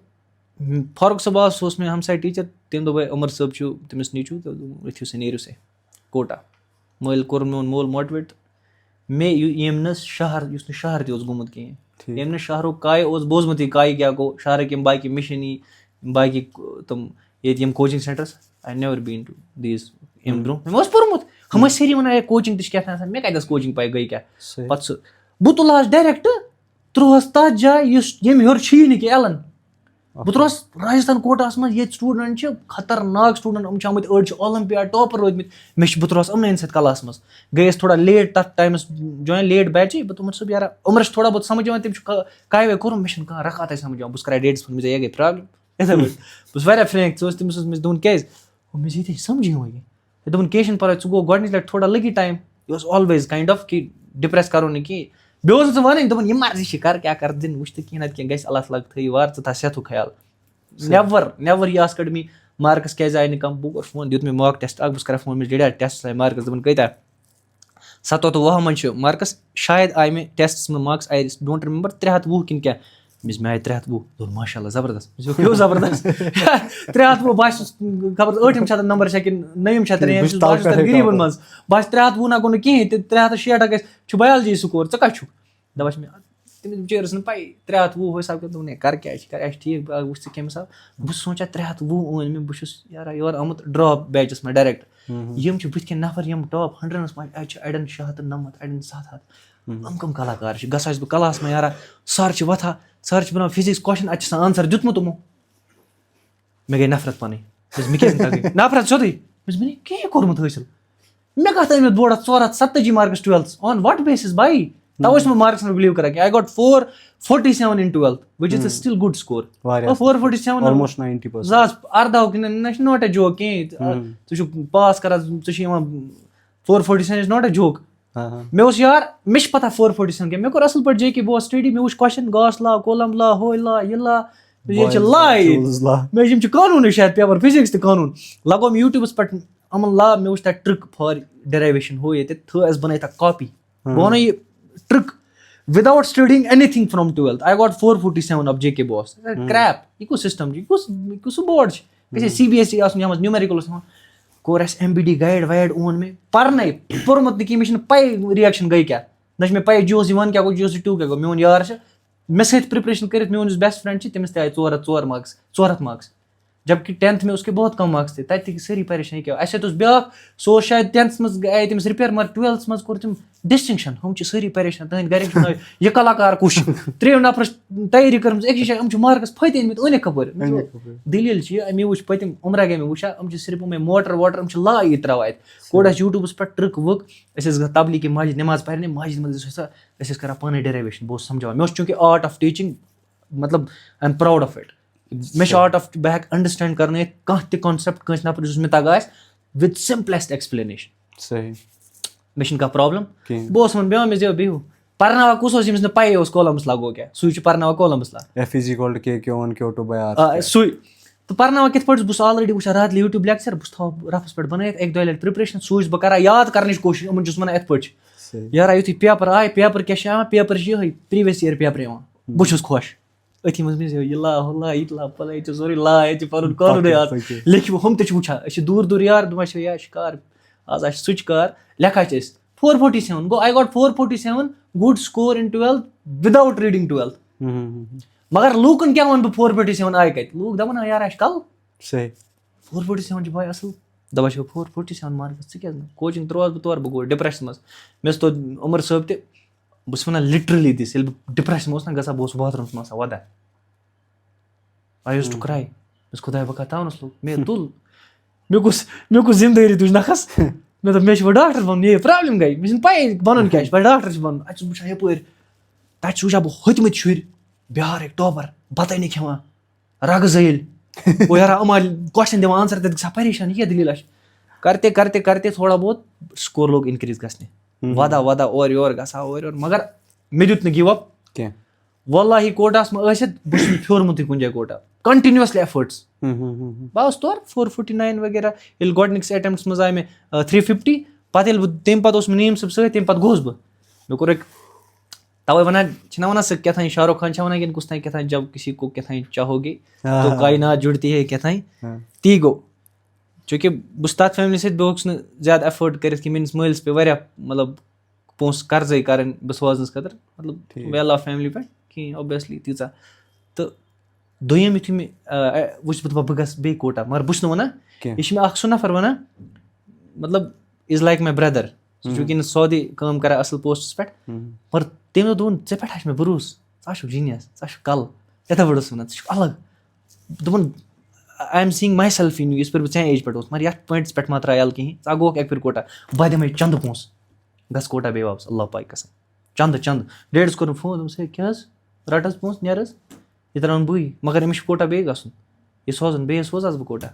A: फारूक साहब सह मे हमसाय टीचर तम दोप उमर साहब तमिस नीचू तो वो सा नीरू सा कोटा मल कोर मोन मोल मोटिवेट मे यम शहर शहर तोस गोमुत कहें यम शहरों काय बोजमुत काय क्या गो शहर यम बाकी मिशनी बाकी तुम ये coaching centres I never been to these bro मे पोर्मुत हम सारी वन कोचिंग क्या मे कत कोचिंग पाई गई क्या पे बह तुल डायरेक्ट त्रोहस तथ जाए यम हेर कि एलन बह त्रोहस राजस्थान कोटास मज ये स्टूडेंट खतरनाक स्टूडेंट आमत अड़ ओलंपियाड टॉपर रोदमित मे बह त्रोहस अमन सत क्लास मज गई थोड़ा लेट तथ टाइमस जॉइन लेट बैच बह तुम सब यार उमरस थोड़ा बहुत समझ तम काय कोर मे रखा समझ बस कर डेट्स ये गई प्रॉब्लम یِتھَے پٲٹھۍ بہٕ چھُس واریاہ فرینٛک ژٕ اوس تٔمِس اوس مےٚ دوٚپُن کیٛازِ مےٚ چھِ ییٚتہِ سَمجھی وۄنۍ دوٚپُن کیٚنٛہہ چھُنہٕ پَرواے ژٕ گوٚو گۄڈنِچ لَٹہِ تھوڑا لٔگی ٹایم یہِ اوس آلویز کایِنٛڈ آف کہِ ڈِپرٛٮ۪س کَرو نہٕ کِہیٖنۍ بیٚیہِ اوس نہٕ ژٕ وَنٕنۍ دوٚپُن یہِ مرضی چھِ کَر کیٛاہ کَر دِنۍ وٕچھ تہٕ کینٛہہ نَتہٕ کینٛہہ گژھِ اللہ تعالیٰ تھٲیی وار ژٕ تھاو صحتُک خیال نٮ۪ور یہِ آسہٕ کٔڑمٕتۍ مارکٕس کیٛازِ آیہِ نہٕ کَم بہٕ کوٚر فون دیُت مےٚ ماک ٹٮ۪سٹ اَکھ بہٕ چھُس کَران فون مےٚ ڈیڈا ٹٮ۪سٹَس آیہِ مارکٕس دوٚپُن کۭتیاہ 720 منٛز چھِ مارکٕس شاید آیہِ مےٚ ٹٮ۪سٹَس منٛز مارکٕس آیہِ ڈونٛٹ رِمٮ۪مبر 320 کِنہٕ کیٛاہ مےٚ آیہِ 320 دوٚپُن ماشاء اللہ زبردست کیٛاہ زبردست 320 بہٕ چھُس خبر 8ِم چھا نمبر چھا کِنہٕ 9ِم چھا 3 بہٕ چھُس غریٖبَن منٛز بہٕ 320 نہ گوٚو نہٕ کِہیٖنۍ تہِ 360 گژھِ چھُ بَیالجی سکور ژٕ کَتہِ چھُکھ دَپان چھِ مےٚ تٔمِس بِچٲرِس نہٕ پَیی 320 حِساب دوٚپُن ہے کَر کیٛاہ چھِ کَر اَسہِ ٹھیٖک بہٕ وٕچھ ژٕ کَمہِ حِساب بہٕ چھُس سونٛچان 320 أنۍ مےٚ بہٕ چھُس یارا یورٕ آمُت ڈرٛاپ بیچَس منٛز ڈایریکٹ یِم چھِ بٕتھِ کَنۍ نفر یِم ٹاپ 100َس منٛز اَتہِ چھِ اَڑٮ۪ن 690 اَڑٮ۪ن 700 کَم کلاکار چھِ گژھان چھُس بہٕ کلاس منٛز یارا سَر چھِ وۄتھان سَر چھِ بَناوان فِزِکٕس کوسچن اَتہِ چھِ آسان آنسَر دیُتمُت یِمو مےٚ گٔے نفرت پَنٕنۍ مےٚ کیٛاہ نفرت سیوٚدُے مےٚ کیٛاہ کوٚرمُت حٲصِل مےٚ کَتھ أنۍ مٕتۍ boards 470 marks 12 on what basis باے تَوَے چھُس بہٕ مارکٕس منٛز بِلیٖو کَران کہِ I got 447 in 12 which is still good score 447 زٕ ساس 18 نہ چھِ ناٹ اے جوک کِہیٖنۍ ژٕ چھُکھ پاس کَران ژٕ چھِ یِوان 447 اِز ناٹ اے جوک مےٚ اوس یار مےٚ چھِ پَتہ 447 کیٛاہ مےٚ کوٚر اَصٕل پٲٹھۍ JK بہٕ اوسُس سٹڈی مےٚ وٕچھ کوسچن گاس لا کولم لا ہو لا یہِ لا یہِ چھِ لاے مےٚ یِم چھِ قانوٗنٕے شاید پیپر فِزِکٕس تہِ قانوٗن لگوو مےٚ یوٗٹیوٗبَس پٮ۪ٹھ یِمن لا مےٚ وٕچھ تَتہِ ٹرٛک فار ڈیرایویشن ہُہ یہِ تہِ تھٲو اَسہِ بَنٲیِتھ اکھ کاپی بہٕ وَنو یہِ truck without studying anything from 12th I got 447 of JK boss crap یہِ کُس سِسٹم چھُ یہِ کُس سُہ بورڈ چھُ گژھِ CBSE آسُن یَتھ منٛز نیوٗمیرِکل اوس یِوان کوٚر اَسہِ MBD گایڈ وایڈ اوٚن مےٚ پَرنَے پوٚرمُت نہٕ کِہیٖنۍ مےٚ چھِنہٕ پَیی رِیَکشَن گٔے کیٛاہ نہ چھِ مےٚ پَیی GOC1 کیٛاہ گوٚو GOC2 کیٛاہ گوٚو میون یار چھِ مےٚ سۭتۍ پرٛپریشَن کٔرِتھ میون یُس بیسٹ فرٛٮ۪نٛڈ چھِ تٔمِس تہِ آیہِ 400 مارکٕس جب کہِ 10th میں اس کے بہت کَم مارکٕس تہِ تَتہِ تہِ سٲری پریشٲنی کیٛاہ اَسہِ سۭتۍ اوس بیٛاکھ سُہ اوس شاید 10th منٛز آیہِ تٔمِس رِپیر مگر 12th منٛز کوٚر تٔمۍ ڈِسٹِنٛگشَن ہُم چھِ سٲری پریشان تٕہٕنٛدۍ گَرِکۍ چھِ یہِ کلاکار کُس چھُ 3 نفرَس تیٲری کٔرمٕژ أکِس جایہِ یِم چھِ مارکٕس پھٔتۍ أنۍمٕتۍ أنِکھ کَپٲرۍ دٔلیٖل چھِ یہِ مےٚ وٕچھ پٔتِم عمرا گٔے مےٚ وٕچھان یِم چھِ صرف یِمَے موٹر واٹر یِم چھِ لاے ترٛاوان اَتہِ کوٚڑ اَسہِ یوٗٹیوٗبَس پٮ۪ٹھ ٹرٛک وٕک أسۍ ٲسۍ گژھان تبلیٖغی مسجد نٮ۪ماز پَرنہِ مسجد منٛز أسۍ ٲسۍ کَران پانَے ڈیرایویشن بہٕ اوسُس سَمجھاوان مےٚ اوس چوٗنٛکہِ آرٹ آف ٹیٖچِنٛگ مطلب آی ایم پرٛاوُڈ آف اِٹ مےٚ چھُ آرٹ آف بہٕ ہٮ۪کہٕ اَنڈَرسٹینٛڈ کَرنٲیِتھ کانٛہہ تہِ کانسیپٹ کٲنٛسہِ نفرَس یُس مےٚ تَگان آسہِ وِد سِمپلٮ۪سٹ ایٚکٕسپلینیشن مےٚ چھُنہٕ کانٛہہ پرٛابلِم بہٕ اوسُس وَنان بیٚہوان مےٚ دِیِو بِہِو پَرناوان کُس اوس ییٚمِس نہٕ پَیی اوس کولمَس لا گوٚو کیٛاہ سُے چھُ پَرناوان کولمَس لا سُے تہٕ پَرناوان کِتھ پٲٹھۍ بہٕ چھُس آلریڈی وٕچھان راتھ یوٗٹیوٗب لیکچَر بہٕ چھُس تھاوان رَفَس پٮ۪ٹھ بَنٲیِتھ 1-2 لَٹہِ پرٛپریشَن سُے چھُس بہٕ کَران یاد کَرنٕچ کوٗشِش یِمَن چھُس وَنان یِتھ پٲٹھۍ چھِ یارا یُتھُے پیپَر آے پیپَر کیٛاہ چھِ یِوان پیپَر چھِ یِہوٚے پرٛیٖویَس یِیَر پیپَر یِوان بہٕ چھُس خۄش أتھی منٛز مےٚ یہِ لا ہُہ لا یہِ تہِ لا پَلے ییٚتہِ چھِ سورُے لا ییٚتہِ چھِ پَنُن قانوٗنٕے آز لیکھِو ہُم تہِ چھِ وٕچھان أسۍ چھِ دوٗر یار دَپان چھِ یا شِکار آز آسہِ سُچ کار لیکھان چھِ أسۍ 447 گوٚو آی گاٹ 447 گُڈ سکور اِن 12th وِدآوُٹ ریٖڈِنٛگ 12th مگر لوٗکَن کیٛاہ وَنہٕ بہٕ 447 آیہِ کَتہِ لوٗکھ دَپان ہا یارا اَسہِ کَل 447 چھِ باے اَصٕل دَپان چھِ 447 مارکٕس ژٕ کیٛازِ نہٕ کوچِنٛگ ترٛووَس بہٕ تورٕ بہٕ گوٚوُس ڈِپرٛٮ۪شَن منٛز مےٚ اوس توتہِ عمر صٲب تہِ بہٕ چھُس وَنان لِٹرٔلی دِس ییٚلہِ بہٕ ڈِپرٛٮ۪شَن اوس نہ گژھان بہٕ اوسُس باتھروٗمَس منٛز آسان وَدان آی یوٗز ٹُو کرٛاے دوٚپُس خۄدایا بہٕ کَتھ تاونَس لوٚگ مےٚ تُل مےٚ کُس ذِمدٲری تُج نَکھَس مےٚ دوٚپ مےٚ چھِ وۄنۍ ڈاکٹر بَنُن یے پرٛابلِم گٔے مےٚ چھِنہٕ پَیی بَنُن کیٛاہ چھِ وۄنۍ ڈاکٹر چھِ بَنُن اَتہِ چھُس بہٕ وٕچھان یَپٲرۍ تَتہِ چھُس وٕچھان بہٕ ہوٚتۍمٕتۍ شُرۍ بِہارٕکۍ ٹاپَر بَتَے نہٕ کھٮ۪وان رَگہٕ زٲیِلۍ گوٚو یارا یِم کوسچن دِوان آنسَر تَتہِ گژھان پریشان یہِ کیٛاہ دٔلیٖلہ چھِ کَرتے تھوڑا بہت سکور لوگ اِنکرٛیٖز گژھنہِ وَدان اورٕ یورٕ گژھان اورٕ یورٕ مگر مےٚ دیُت نہٕ گِو اَپ
B: کینٛہہ
A: واللہ کوٹاہَس منٛز ٲسِتھ بہٕ چھُس نہٕ پھیورمُتٕے کُنہِ جایہِ کوٹا کَنٹِنیوٗسلی ایفٲٹٕس بہٕ آوُس تورٕ 449 وغیرہ ییٚلہِ گۄڈنِکِس ایٹٮ۪مپٹَس منٛز آے مےٚ 350 پَتہٕ ییٚلہِ بہٕ تَمہِ پَتہٕ اوس مےٚ نعیٖم صٲب سۭتۍ تَمہِ پَتہٕ گوٚوُس بہٕ مےٚ کوٚر تَوَے وَنان چھِنہ وَنان سُہ کیٛاہ تھانۍ شاہ رُخ خان چھا وَنان کِنہٕ کُس تانۍ کیٛاہ تھانۍ جب کسی کو کیٛاہ تھانۍ چاہوگے تو کاینات جُڑتی ہے کیٛاہ تھانۍ تی گوٚو چوٗنٛکہِ بہٕ چھُس تَتھ فیملی سۭتۍ بہٕ ہیوٚکُس نہٕ زیادٕ ایفٲٹ کٔرِتھ کہِ میٛٲنِس مٲلِس پیٚیہِ واریاہ مطلب پونٛسہٕ قرضے کَرٕنۍ بہٕ سوزنَس خٲطرٕ مطلب وٮ۪ل آف فیملی پٮ۪ٹھ کِہیٖنۍ اوبویسلی تیٖژاہ تہٕ دوٚیِم یُتھُے مےٚ وٕچھ بہٕ دَپان بہٕ گژھٕ بیٚیہِ کوٹا مگر بہٕ چھُس نہٕ وَنان یہِ چھِ مےٚ اَکھ سُہ نفر وَنان مطلب اِز لایک ماے برٛدَر سُہ چھُ وٕنکٮ۪نَس سعودی کٲم کَران اَصٕل پوسٹَس پٮ۪ٹھ مگر تٔمۍ دوٚپ دوٚپُن ژےٚ پٮ۪ٹھ چھُ مےٚ بروسہٕ ژٕ آسکھ جیٖنیَس ژٕ آسکھ کَلہٕ یِتھَے پٲٹھۍ اوس وَنان ژٕ چھُکھ الگ دوٚپُن آی ایم سیٖنٛگ ماے سیلف اِن یوٗ یِژ پھِرِ بہٕ ژےٚ ایج پٮ۪ٹھ اوس مگر یَتھ پویِنٛٹَس پٮ۪ٹھ ما ترٛاو یَلہٕ کِہیٖنۍ ژٕ گوٚوُکھ اَکہِ پھِرِ کوٹا بہٕ دِمَے چَندٕ پونٛسہٕ گژھ کوٹا بیٚیہِ واپَس اللہ پاک قسم چَندٕ ڈیڈَس کوٚرُم فون دوٚپمَس ہے کیٛاہ حظ رَٹ حظ پونٛسہٕ نیر حظ یہِ ترٛاوُن بٕے مگر أمِس چھُ کوٹا بیٚیہِ گژھُن یہِ سوزُن بیٚیہِ سوزہَس بہٕ کوٹا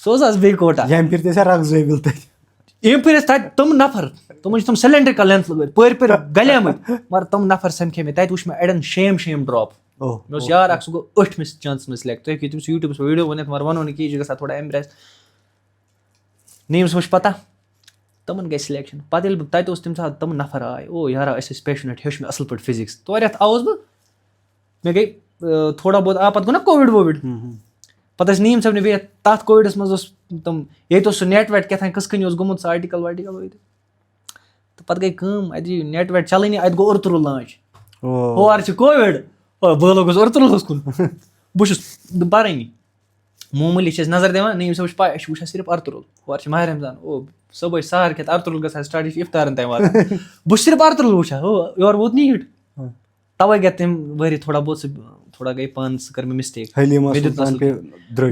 A: سوزہَس بیٚیہِ کوٹا
B: ییٚمہِ پھِرِ تہِ ٲسۍ رَگزٲوِل تَتہِ
A: ییٚمہِ پھِرِ ٲسۍ تَتہِ تِم نفر تِمن چھِ تِم سِلینڈرِکل لینتھ لٲگِتھ پٔرۍ گلیمٕتۍ مگر تِم نفر سَمکھے مےٚ تَتہِ وٕچھ مےٚ اَڑٮ۪ن شیم ڈراپ مےٚ اوس یار اکھ سُہ گوٚو 8مِس چانسَس منٛز سِلیکٹ تُہۍ ہیٚکِو تٔمِس یوٗٹیوٗبَس پٮ۪ٹھ ویٖڈیو ؤنِتھ مگر وَنو نہٕ کینٛہہ یہِ چھِ گژھان تھوڑا ایمپریس نیٖمَس وٕچھ پتہ تِمن گٔے سِلیکشن پتہٕ ییٚلہِ بہٕ تَتہِ اوس تَمہِ ساتہٕ تِم نفر آے او یارا أسۍ ٲسۍ پیشنٹ ہیوٚچھ مےٚ اَصٕل پٲٹھۍ فِزِکٕس 2 رٮ۪تھ آوُس بہٕ مےٚ گٔے تھوڑا بہت پتہٕ گوٚو نا کووِڈ پتہٕ ٲسۍ نیٖم صٲبنہِ بیٚیہِ تَتھ کووِڈَس منٛز اوس تِم ییٚتہِ اوس سُہ نیٹ ویٹ کیٛاہ تھانۍ کِس کٔنۍ اوس گوٚمُت سُہ آرٹِکل وارٹِکل تہٕ پتہٕ گٔے کٲم اَتہِ نیٹ ویٹ چلٲنی اَتہِ گوٚو اُرتُرُل لانچ ہور چھِ کووِڈ بہٕ لوٚگُس اُرتُرُلَس کُن بہٕ چھُس پَرٲنی معموٗلی چھِ أسۍ نظر دِوان نیٖم صٲبَس چھِ پاے أسۍ چھِ وٕچھان صرف اَرتُرُل ہورٕ چھِ ماہِ رمضان صُبحٲے سحر کھٮ۪تھ اَرتُرُل گژھان سِٹاٹ یہِ چھِ اِفطارَن تام واتان بہٕ چھُس صرف اَرتُرُل وٕچھان یورٕ ووت نیٖٹ تَوَے گٔے تَمہِ ؤری تھوڑا بہت سُہ تھوڑا گٔے پانہٕ سُہ کٔر مےٚ مِسٹیک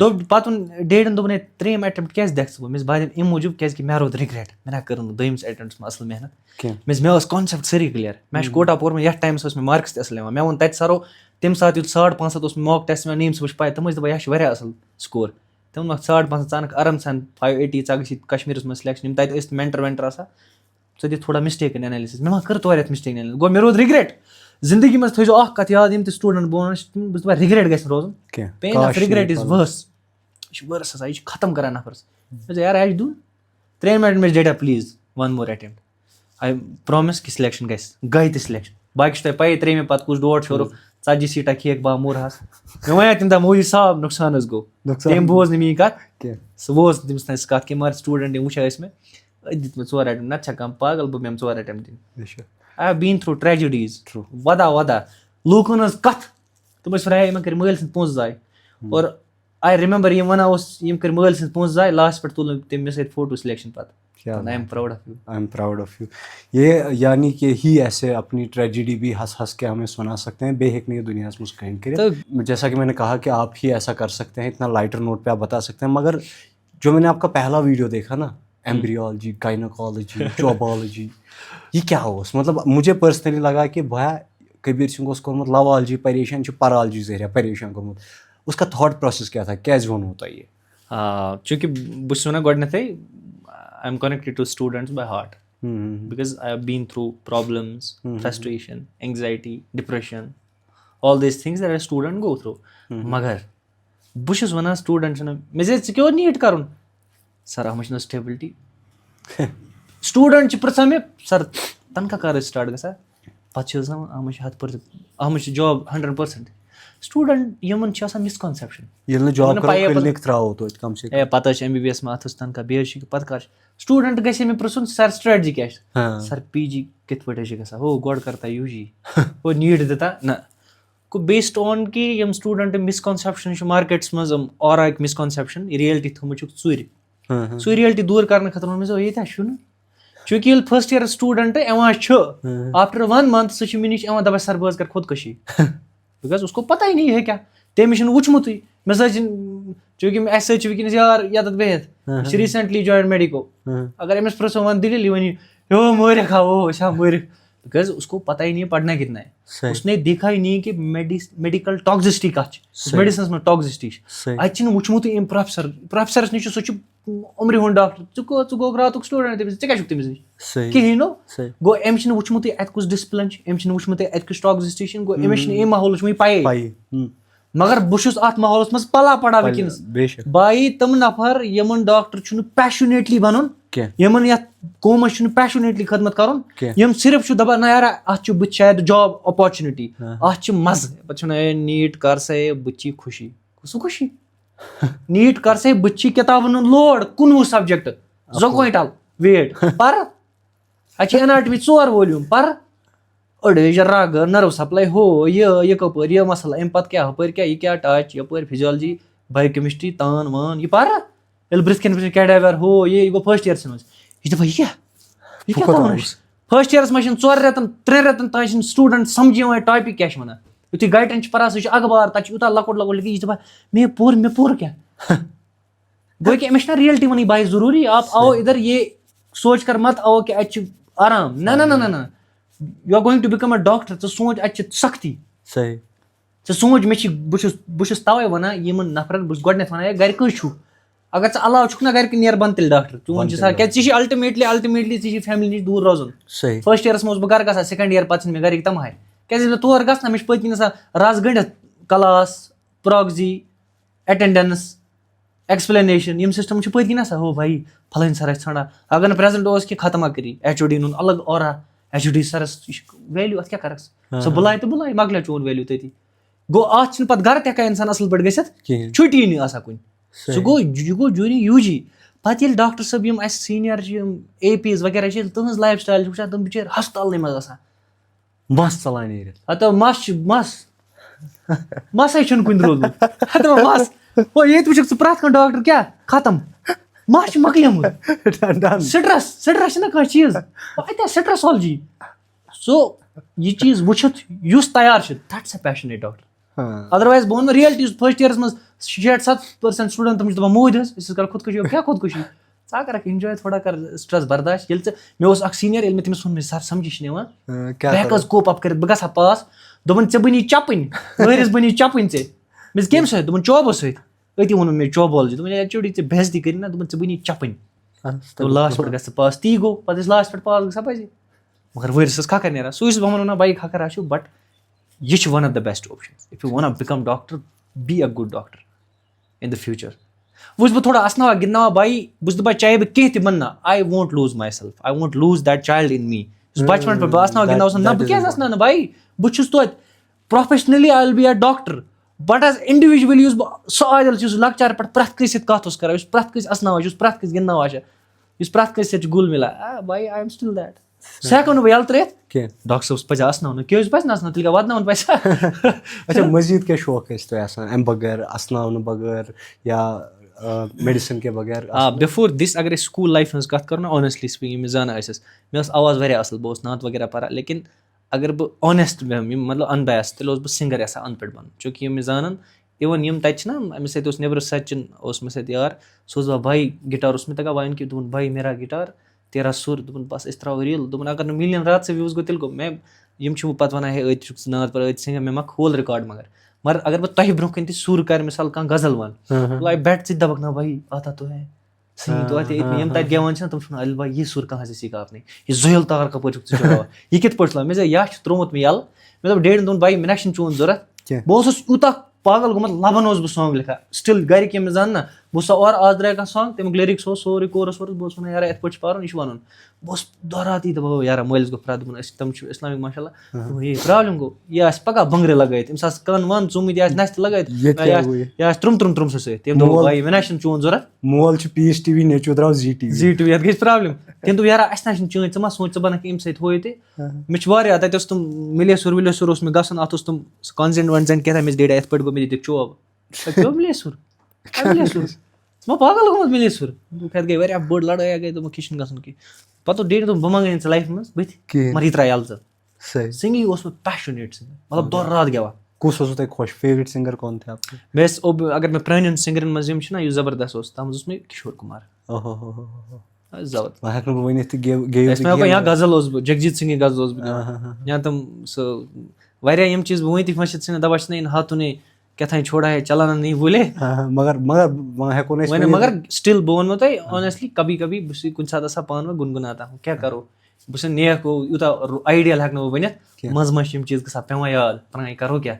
A: دوٚپ پَتہٕ ووٚن ڈیڈَن دوٚپُن ہے 3یم اٮ۪ٹٮ۪مپٹ کیٛازِ دِکھ ژٕ مےٚ ٲسۍ باسان اَمہِ موٗجوٗب کیٛازِکہِ مےٚ روٗد رِگرٮ۪ٹ مےٚ نہ کٔر نہٕ 2یمِس اٮ۪ٹٮ۪مپٹَس منٛز اَصٕل محنت مےٚ ٲس کانسٮ۪پٹ سٲری کٕلیَر مےٚ چھُ کوٹا پوٚرمُت یَتھ ٹایمَس ٲس مےٚ مارکٕس تہِ اَصٕل یِوان مےٚ ووٚن تَتہِ سَرو تَمہِ ساتہٕ یُتھ 550 اوس مےٚ ماک ٹٮ۪سٹ مےٚ نیٖم صٲبَس چھِ پاے تِم ٲسۍ دَپان یہِ چھُ واریاہ اَصٕل سکور تِمو ووٚنُکھ 550 ژٕ اَنکھ آرام سان 580 ژٕ گژھی کشمیٖرَس منٛز سِلیکشن یِم تَتہِ ٲسۍ مٮ۪نٹَر وٮ۪نٹَر آسان ژٕ دِ تھوڑا مِسٹیکَن اٮ۪نَلِسِس مےٚ ما کٔر 2 رٮ۪تھ مِسٹیک اٮ۪نَلِسِس گوٚو مےٚ روٗد رِگرٮ۪ٹ زندگی منٛز تھٲیزیو اَکھ کَتھ یاد یِم تہِ سٹوٗڈنٛٹ بہٕ وَنان بہٕ چھُس دَپان رِگرٮ۪ٹ گژھِ نہٕ روزُن پین آف رِگرٮ۪ٹ اِز ؤرٕس یہِ چھُ ؤرٕس آسان یہِ چھُ ختم کران نفرس مےٚ دوٚپ یار اَسہِ چھُ دیُن 3 مِنٹ مےٚ چھِ ڈیٹا پٕلیٖز 1 مور اٮ۪ٹٮ۪مپٹ آی پرٛامِس کہِ سِلیکشن گژھِ گٔے تہِ سِلیکشن باقٕے چھُ تۄہہِ پَیی 3مہِ پَتہٕ کُس ڈوٹھ شوٗرُکھ 40 سیٖٹا کھیٚیَکھ بہٕ موٗرہَس مےٚ وَنیو تَمہِ دۄہ موٗجی صاف نۄقصان حظ گوٚو تٔمۍ بوز نہٕ میٛٲنۍ کَتھ سُہ بوز نہٕ تٔمِس تانۍ سُہ کَتھ کینٛہہ مگر سٹوٗڈنٛٹ یِم وٕچھان ٲسۍ مےٚ أتۍ دِتۍ مےٚ 4 اٮ۪ٹٮ۪مپٹ نَتہٕ چھا کانٛہہ پاگل بہٕ بیٚہمہٕ 4 اٮ۪ٹٮ۪مپٹ دِنۍ آی ہیو بیٖن تھرٛوٗ ٹرٛیجڈیٖز وَدا لوٗکَن ہٕنٛز کَتھ تِم ٲسۍ وَنان ہے یِمن کٔرۍ مٲلۍ سٕنٛدۍ پونٛسہٕ ضایع اور آی رِمٮ۪مبر یِم وَنان اوس یِم کٔرۍ مٲلۍ سٕنٛدۍ پونٛسہٕ ضایع لاسٹَس پٮ۪ٹھ تُل تٔمۍ مےٚ سۭتۍ فوٹو سِلیکشن پَتہٕ I am
B: proud of you ये यानी कि ही ऐसे अपनी ट्रेजिडी भी हंस के हमें सुना सकते हैं बेहक नहीं दुनिया में कहीं के जैसा कि मैंने कहा कि आप ही ऐसा कर सकते हैं इतना लाइटर नोट पे आप बता सकते हैं मगर जो मैंने आपका पहला वीडियो देखा ना एम्ब्रियोलॉजी गायनोकोलॉजी जोबोलॉजी ये क्या हो मतलब मुझे पर्सनली लगा कि भया कबीर सिंह कोर्मुत लवालजी परेशान परालजी जरिया परेशान कोर्मुत उसका थॉट प्रोसेस क्या था क्या वोनो तोह ये
A: चूँकि बह छुस वनान गۄडनٮ۪تھٕے I am connected to students by heart because I have been through problems, frustration, anxiety, depression, all these things that a student go through. Magar bh chus wanan students me se ژٕ کیٛاہ NEET کَرُن سر اَتھ منٛز چھِنہٕ stability student چھِ پرٛژھان مےٚ سر تنخواہ کر ٲسۍ سٹاٹ گژھان پتہٕ چھِ حظ اَتھ منٛز چھِ 100% اَتھ منٛز چھِ جاب 100% سٹوٗڈنٛٹ یِمن چھِ آسان مِسکَنسٮ۪پشن ہے پتہٕ حظ چھِ MBBS منٛز اَتھ ٲس تنخواہ بیٚیہِ حظ چھِ پتہٕ کر چھِ سٹوٗڈنٛٹ گژھِ ہے مےٚ پرٛژھُن سر سٹریٹجی کیٛاہ چھِ سر PG کِتھ پٲٹھۍ حظ چھِ گژھان ہو گۄڈٕ کر تا UG ہو نیٖٹ دِتا نہ گوٚو بیسڈ آن کہِ یِم سٹوٗڈنٛٹ مِسکَنسٮ۪پشن چھِ مارکیٹس منٛز یِم اورہٕکۍ مِسکَنسٮ۪پشن رِیلٹی تھٲومٕژ چھُکھ ژوٗرِ سُے رِیلٹی دوٗر کرنہٕ خٲطرٕ ووٚن مےٚ ییٚتہِ چھُنہٕ چوٗنٛکہِ ییٚلہِ فٔسٹ یِیَر سٹوٗڈنٛٹ یِوان چھُ آفٹر 1 month سُہ چھُ مےٚ نِش یِوان دَپان سر بہٕ حظ کرٕ خودکٔشی بِکاز اُس کو پتہ نہیں ہے کیٛاہ تٔمِس چھُنہٕ وٕچھمُتٕے مےٚ سۭتۍ چھِنہٕ چوٗنٛکہِ اَسہِ سۭتۍ چھِ وٕنکیٚنس یار ییٚتٮ۪تھ بِہِتھ یہِ چھِ ریٖسنٛٹلی جویِن میڈِکو اگر أمِس پرٛژھو وَن دٔلیٖل یہِ وَنہِ ہو مٲرِکھ ہا وہ أسۍ ہا مٲرِکھ بِکاز اُس کو پتہ ہی نہیں پڑھنا کِتنا ہے اُسنے دیکھا ہی نہیں کہِ میڈِکل ٹاکزِسٹی کَتھ چھِ میڈِسنَس منٛز ٹاکزِسٹی چھِ اَتہِ چھِنہٕ وٕچھمُتٕے أمۍ پروفیسرَس نِش چھُ سُہ چھُ عمرِ ہُنٛد ڈاکٹر ژٕ گوٚکھ راتُک سٹوٗڈنٛٹ تٔمِس ژےٚ کیٛاہ چھُکھ تٔمِس نِش کِہیٖنۍ نو گوٚو أمۍ چھِنہٕ وٕچھمُتٕے اَتہِ کُس ڈِسپلن چھُ أمۍ چھِنہٕ وٕچھمُتٕے اَتہِ کُس ٹاکزِسٹی چھِ گوٚو أمِس چھِنہٕ اَمہِ ماحولٕچ وٕنہِ پَیی مگر بہٕ چھُس اَتھ ماحولَس منٛز پَلا پڑا وٕنکیٚنس بایی تِم نفر یِمن ڈاکٹر چھُنہٕ پیشنیٹلی بَنُن یِمن یَتھ قومَس چھُنہٕ پیشنیٹلی خدمت کَرُن یِم صرف چھُ دَپان نہ یارا اَتھ چھُ بٕتھِ شاید جاب اَپارچُنِٹی اَتھ چھِ مَزٕ پَتہٕ چھُ وَنان ہے نیٖٹ کر سا ہے بٕتھِ چھی خوشی سُہ خوشی نیٖٹ کر سا ہے بٕتھِ چھی کِتابن ہُنٛد لوڈ 19 سبجکٹ 2 کویِنٹل ویٹ پَر اَتہِ چھِ ایناٹمی 4 وولیوٗم پَر أڑۍ چھِ رَگہٕ نٔرو سپلاے ہُہ یہِ کَپٲرۍ یہِ مَسلہٕ اَمہِ پَتہٕ کیٛاہ ہُپٲرۍ کیٛاہ یہِ کیٛاہ ٹچ یَپٲرۍ فِزیالجی بایو کیمِسٹری تان وان یہِ پَر ییٚلہِ برٛتھ کَنہِ کیڈیور ہُہ یہِ گوٚو فٔسٹ یِیرَس منٛز یہِ چھِ دَپان یہِ کیٛاہ فٔسٹ یِیرَس منٛز چھِنہٕ 4 رٮ۪تن 3 رٮ۪تن تانۍ چھِنہٕ سٹوٗڈنٛٹ سَمجھی یِوان ٹاپِک کیٛاہ چھِ وَنان یُتھُے گایڈن چھِ پَران سُہ چھُ اخبار تَتہِ چھُ یوٗتاہ لۄکُٹ لیکھِتھ یہِ چھِ دَپان مےٚ پوٚر کیٛاہ گوٚو کہِ أمِس چھِنہ رِیَلٹی وَنٕنۍ بھائی ضروٗری آپ آو اِدھر یہِ سونچ کر مت آو کہِ اَتہِ چھُ آرام نہ you are going to become a doctor ژٕ سونچ اَتہِ چھِ سختی ژٕ سونٛچ مےٚ چھِ بہٕ چھُس تَوَے وَنان یِمن نفرَن بہٕ چھُس گۄڈٕنٮ۪تھ وَنان ہے گَرِ کٔژ چھُو اگر ژٕ علاوٕ چھُکھ نا گَرِکٮ۪ن نیر بنٛد تیٚلہِ ڈاکٹر چون چھِ کیٛازِ ژےٚ چھِ الٹِمیٹلی ژےٚ چھِ فیملی نِش دوٗر روزُن فٔسٹ یِیرَس منٛز اوسُس بہٕ گَرٕ گژھان سیکنٛڈ یِیَر پَتہٕ ژھٕنۍ مےٚ گَرِکۍ تَمہاے کیٛازِ ییٚلہِ مےٚ تور گژھٕ نا مےٚ چھِ پٔتۍ کِنۍ آسان رَز گٔنڈِتھ کلاس پراکزی ایٹینڈنس ایکسپلینیشن یِم سِسٹم چھِ پٔتۍ کِنۍ آسان ہو بھائی پھلٲنۍ سر آسہِ ژھانڈان اگر نہٕ پریزنٹ اوس کہِ ختما کٔری ایچ او ڈی ہُنٛد الگ اورا ایچ او ڈی سرس یہِ چھُ ویلیوٗ اَتھ کیٛاہ کَرکھ سُہ بُلاے تہٕ بُلاے مۄکلیو چون ویلیوٗ تٔتی گوٚو اَتھ چھِنہٕ پَتہٕ گرٕ تہِ ہٮ۪کان اِنسان اَصٕل پٲٹھۍ گٔژھِتھ چھُٹی نہٕ آسان کُنہِ سُہ گوٚو یہِ گوٚو جوٗرِنٛگ یوٗ جی پَتہٕ ییٚلہِ ڈاکٹر صٲب یِم اَسہِ سیٖنیر چھِ یِم اے پیٖز وغیرہ چھِ ییٚلہِ تٕہٕنٛز لایف سٹایل چھِ وٕچھان تِم بِچٲرۍ ہسپتالنٕے منٛز آسان
B: مَس ژَلان نیٖرِتھ
A: ہتو مَس چھُ مَسے چھُنہٕ کُنہِ روٗدمُت ہتو مَس ہو ییٚتہِ وٕچھکھ ژٕ پرٛٮ۪تھ کانٛہہ ڈاکٹر کیٛاہ ختم مَس چھُ مۄکلیومُت سٹرس چھُنہ کانٛہہ چیٖز اَتہِ سٹرسالجی سو یہِ چیٖز وٕچھِتھ یُس تیار چھُ that's a passionate doctor otherwise بہٕ وَنہٕ رِیلٹی فٔسٹ یِیرَس منٛز 60-70% سٹوٗڈنٛٹ تِم چھِ دَپان موٗدۍ حظ أسۍ حظ کَرو خودکٔشی کیٛاہ خودکٔشی ژٕ کَرکھ اِنجاے تھوڑا کَر سٹرٛس برداش ییٚلہِ ژٕ مےٚ اوس اکھ سیٖنیر ییٚلہِ مےٚ تٔمِس ووٚن مےٚ سر سَمجھی چھِنہٕ یِوان بہٕ ہٮ۪کہٕ حظ کوپ اَپ کٔرِتھ بہٕ گژھٕ ہا پاس دوٚپُن ژےٚ بٔنی چَپٕنۍ وٲرِس بٔنی چَپٕنۍ ژےٚ مےٚ دوٚپ کَمہِ سۭتۍ دوٚپُن چوبو سۭتۍ أتی ووٚنُن مےٚ چوبالجی دوٚپُن ایچ او ڈی ژےٚ بےٚ عزتی کٔرِنۍ نا دوٚپُن ژےٚ بٔنی چَپٕنۍ دوٚپُن لاسٹ پٮ۪ٹھ گژھِ ژٕ پاس تی گوٚو پَتہٕ ٲسۍ لاسٹ پٮ۪ٹھ پاس گژھان پَزی مگر وٲرِس ٲس کھکھر نیران سُے چھُس بہٕ وَنان بایک کھکھر آسیو بٹ یہِ چھُ one of the best option if you want become doctor be a good doctor in the future وۄنۍ چھُس بہٕ تھوڑا اَسناوان گِنٛدناوان بایی بہٕ چھُس دَپان چاہے بہٕ کینٛہہ تہِ بَننا I won't lose myself I won't lose that child in me یُس بَچپَن پٮ۪ٹھ بہٕ اَسناوان گِنٛدناوان نہ بہٕ کیازِ اَسناونہٕ بایی بہٕ چھُس توتہِ professionally I will be a doctor but as individually یُس بہٕ سُہ عادِل چھُس یُس لۄکچار پٮ۪ٹھ پرٛٮ۪تھ کٲنٛسہِ سۭتۍ کَتھ اوس کران یُس پرٛٮ۪تھ کٲنٛسہِ اَسناوان چھُ یُس پرٛٮ۪تھ کٲنٛسہِ گِنٛدناوان چھِ یُس پرٛٮ۪تھ کٲنٛسہِ سۭتۍ چھُ گُل مِلان بایی آی ایم سٹِل دیٹ سُہ ہٮ۪کو نہٕ بہٕ یَلہٕ ترٛٲیِتھ کینٛہہ ڈاکٹر صٲبَس پَزِ اَسناوُن کیٛازِ پَزِ نہٕ اَسناوُن تیٚلہِ گوٚو واتناوُن پَزِ
B: اچھا مٔزیٖد کیٛاہ شوق ٲسۍ تۄہہِ آسان اَمہِ بغٲر اَسناونہٕ بغٲر یا میڈِسن کے بغٲر
A: بِفور دِس اگر أسۍ سکوٗل لایفہِ ہٕنٛز کَتھ کَرو نا آنیسٹلی سپیٖکِنٛگ یِم زانان ٲسۍ مےٚ ٲس آواز واریاہ اَصٕل بہٕ اوسُس نعت وغیرہ پَران لیکِن اگر بہٕ آنیسٹ بیٚہمہٕ یِم مطلب اَن بیس تیٚلہِ اوسُس بہٕ سِنٛگَر یَژھان اَنٛد پٮ۪ٹھ بَنُن چوٗنٛکہِ یِم مےٚ زانان اِوٕن یِم تَتہِ چھِنا أمِس سۭتۍ اوس نیٚبرٕ سچِن اوس مےٚ سۭتۍ یار سُہ اوس دَپان بایی گِٹار اوس مےٚ تگان وایُن کہِ دوٚپُن بایی میرا گِٹار تیرا سُر دوٚپُن بَس أسۍ ترٛاوو ریٖل دوٚپُن اگر نہٕ مِلیَن رات سے وِوٕز گوٚو تیٚلہِ گوٚو مےٚ یِم چھِ وۄنۍ پَتہٕ وَنان ہے أتۍ چھُکھ ژٕ نعت پَران أتۍ سِنٛگَر مےٚ ما کھول رِکاڈ مگر اگر بہٕ تۄہہِ برونٛہہ کَنہِ تہِ سُر کَرٕ مِثال کانٛہہ غزل وَنہٕ لایک بیٹ ژٕ تہِ دَپکھ نا بایی آتا تو ہے صحیح تو یِم تَتہِ گٮ۪وان چھِنہ تِم چھِ وَنان عادِل بایی یہِ سُر کہاں سے سیٖکھا آپ نے یہِ زٲیِل تار کَپٲرۍ چھُکھ ژٕ چلاوان یہِ کِتھ پٲٹھۍ چلاوان مےٚ دوٚپ یا چھُ ترٛوومُت مےٚ یَلہٕ مےٚ دوٚپ ڈیڈِن دوٚپُن بایی مےٚ چھُنہٕ چون ضوٚرَتھ بہٕ اوسُس یوٗتاہ پاگل گوٚمُت لَبَن اوسُس بہٕ سانٛگ لیکھان سٹِل گرِکۍ یِم مےٚ زانہٕ نا بہٕ اوسُس اورٕ آز درٛاے کانٛہہ سانٛگ تَمیُک لِرِکٕس اوس سورُے کورَس وورَس بہٕ اوسُس وَنان یارا یِتھ پٲٹھۍ چھُ پَرُن یہِ چھُ وَنُن بہٕ اوسُس دۄہ رات یی دَپان یارا مٲلِس گوٚو فِراق دوٚپُن أسۍ تِم چھِ اِسلامِک ماشاء اللہ یہِ پرٛابلِم گوٚو یہِ آسہِ پَگاہ بٔنٛگرِ لگٲیِتھ أمِس آسہِ کَن وَن ژوٚمُت یہِ آسہِ نَستہِ لگٲیِتھ یہِ آسہِ ترٛوٚم سُہ سۭتۍ تٔمۍ دوٚپ بایی مےٚ چھُنہٕ چون ضوٚرَتھ
B: مول چھُ پیٖس ٹی وی نیٚچوٗ درٛاو زی ٹی
A: وی یَتھ گژھِ پرٛابلِم تٔمۍ دوٚپ یارا اَسہِ نہ چھُنہٕ چٲنۍ ژٕ ما سونٛچ ژٕ بَنکھ اَمہِ سۭتۍ ہُہ یہِ تہِ مےٚ چھُ واریاہ تَتہِ اوس تِم مِلیسُر وِلیسُر اوس مےٚ گژھُن اَتھ اوس تِم کانزٮ۪نٛٹ وانزٮ۪نٛٹ کیٛاہ تام ٲسۍ ڈیڈا یِتھ پٲٹھۍ گوٚو مےٚ دِتِکھ چوب مِلیسُر ژٕ ما پاگل گوٚمُت مِلیسُر دوٚپُکھ یَتھ گٔے واریاہ بٔڑ لڑٲے گٔے دوٚپُکھ یہِ چھُنہٕ گژھُن کینٛہہ پَتہٕ اوس ڈیڈی دوٚپ بہٕ منٛگَے نہٕ ژےٚ لایفہِ منٛز بٕتھِ مگر یہِ ترٛاو یَلہٕ ژٕ سِنٛگِنٛگ اوس مےٚ پیشنیٹ سِنٛگِنٛگ مطلب دۄہ رات گٮ۪وان
B: کُس اوسوٕ تۄہہِ خۄش فیورِٹ سِنٛگَر کون تھے آپ
A: مےٚ ٲسۍ اگر مےٚ پرٛانٮ۪ن سِنٛگرَن منٛز یِم چھِنہ یُس زبردست اوس تَتھ منٛز اوس مےٚ کِشور کُمار
B: ہٮ۪کہٕ نہٕ بہٕ ؤنِتھ تہِ
A: یا غزل اوسُس بہٕ جگجیٖت سِنٛگٕنۍ غزل اوسُس بہٕ گٮ۪وان یا تِم سُہ واریاہ یِم چیٖز بہٕ وٕنۍ تہِ مٔشیٖد ژھٕنان دَپان چھِنہ اِن ہاتھوٗنے کیٛاہ تھانۍ چھوڑا ہے چلانا نہیں بولے مگر سٹِل بہٕ وَنمو تۄہہِ آنیسٹلی کبھی کبھی بہٕ چھُس کُنہِ ساتہٕ آسان پانہٕ ؤنۍ گُنگُناتا ہوں کیٛاہ کَرو بہٕ چھُس نیک یوٗتاہ آیڈِیل ہٮ۪کہٕ نہٕ بہٕ ؤنِتھ منٛزٕ منٛزٕ چھِ یِم چیٖز گژھان پٮ۪وان یاد پرٛٲنۍ کَرو کیٛاہ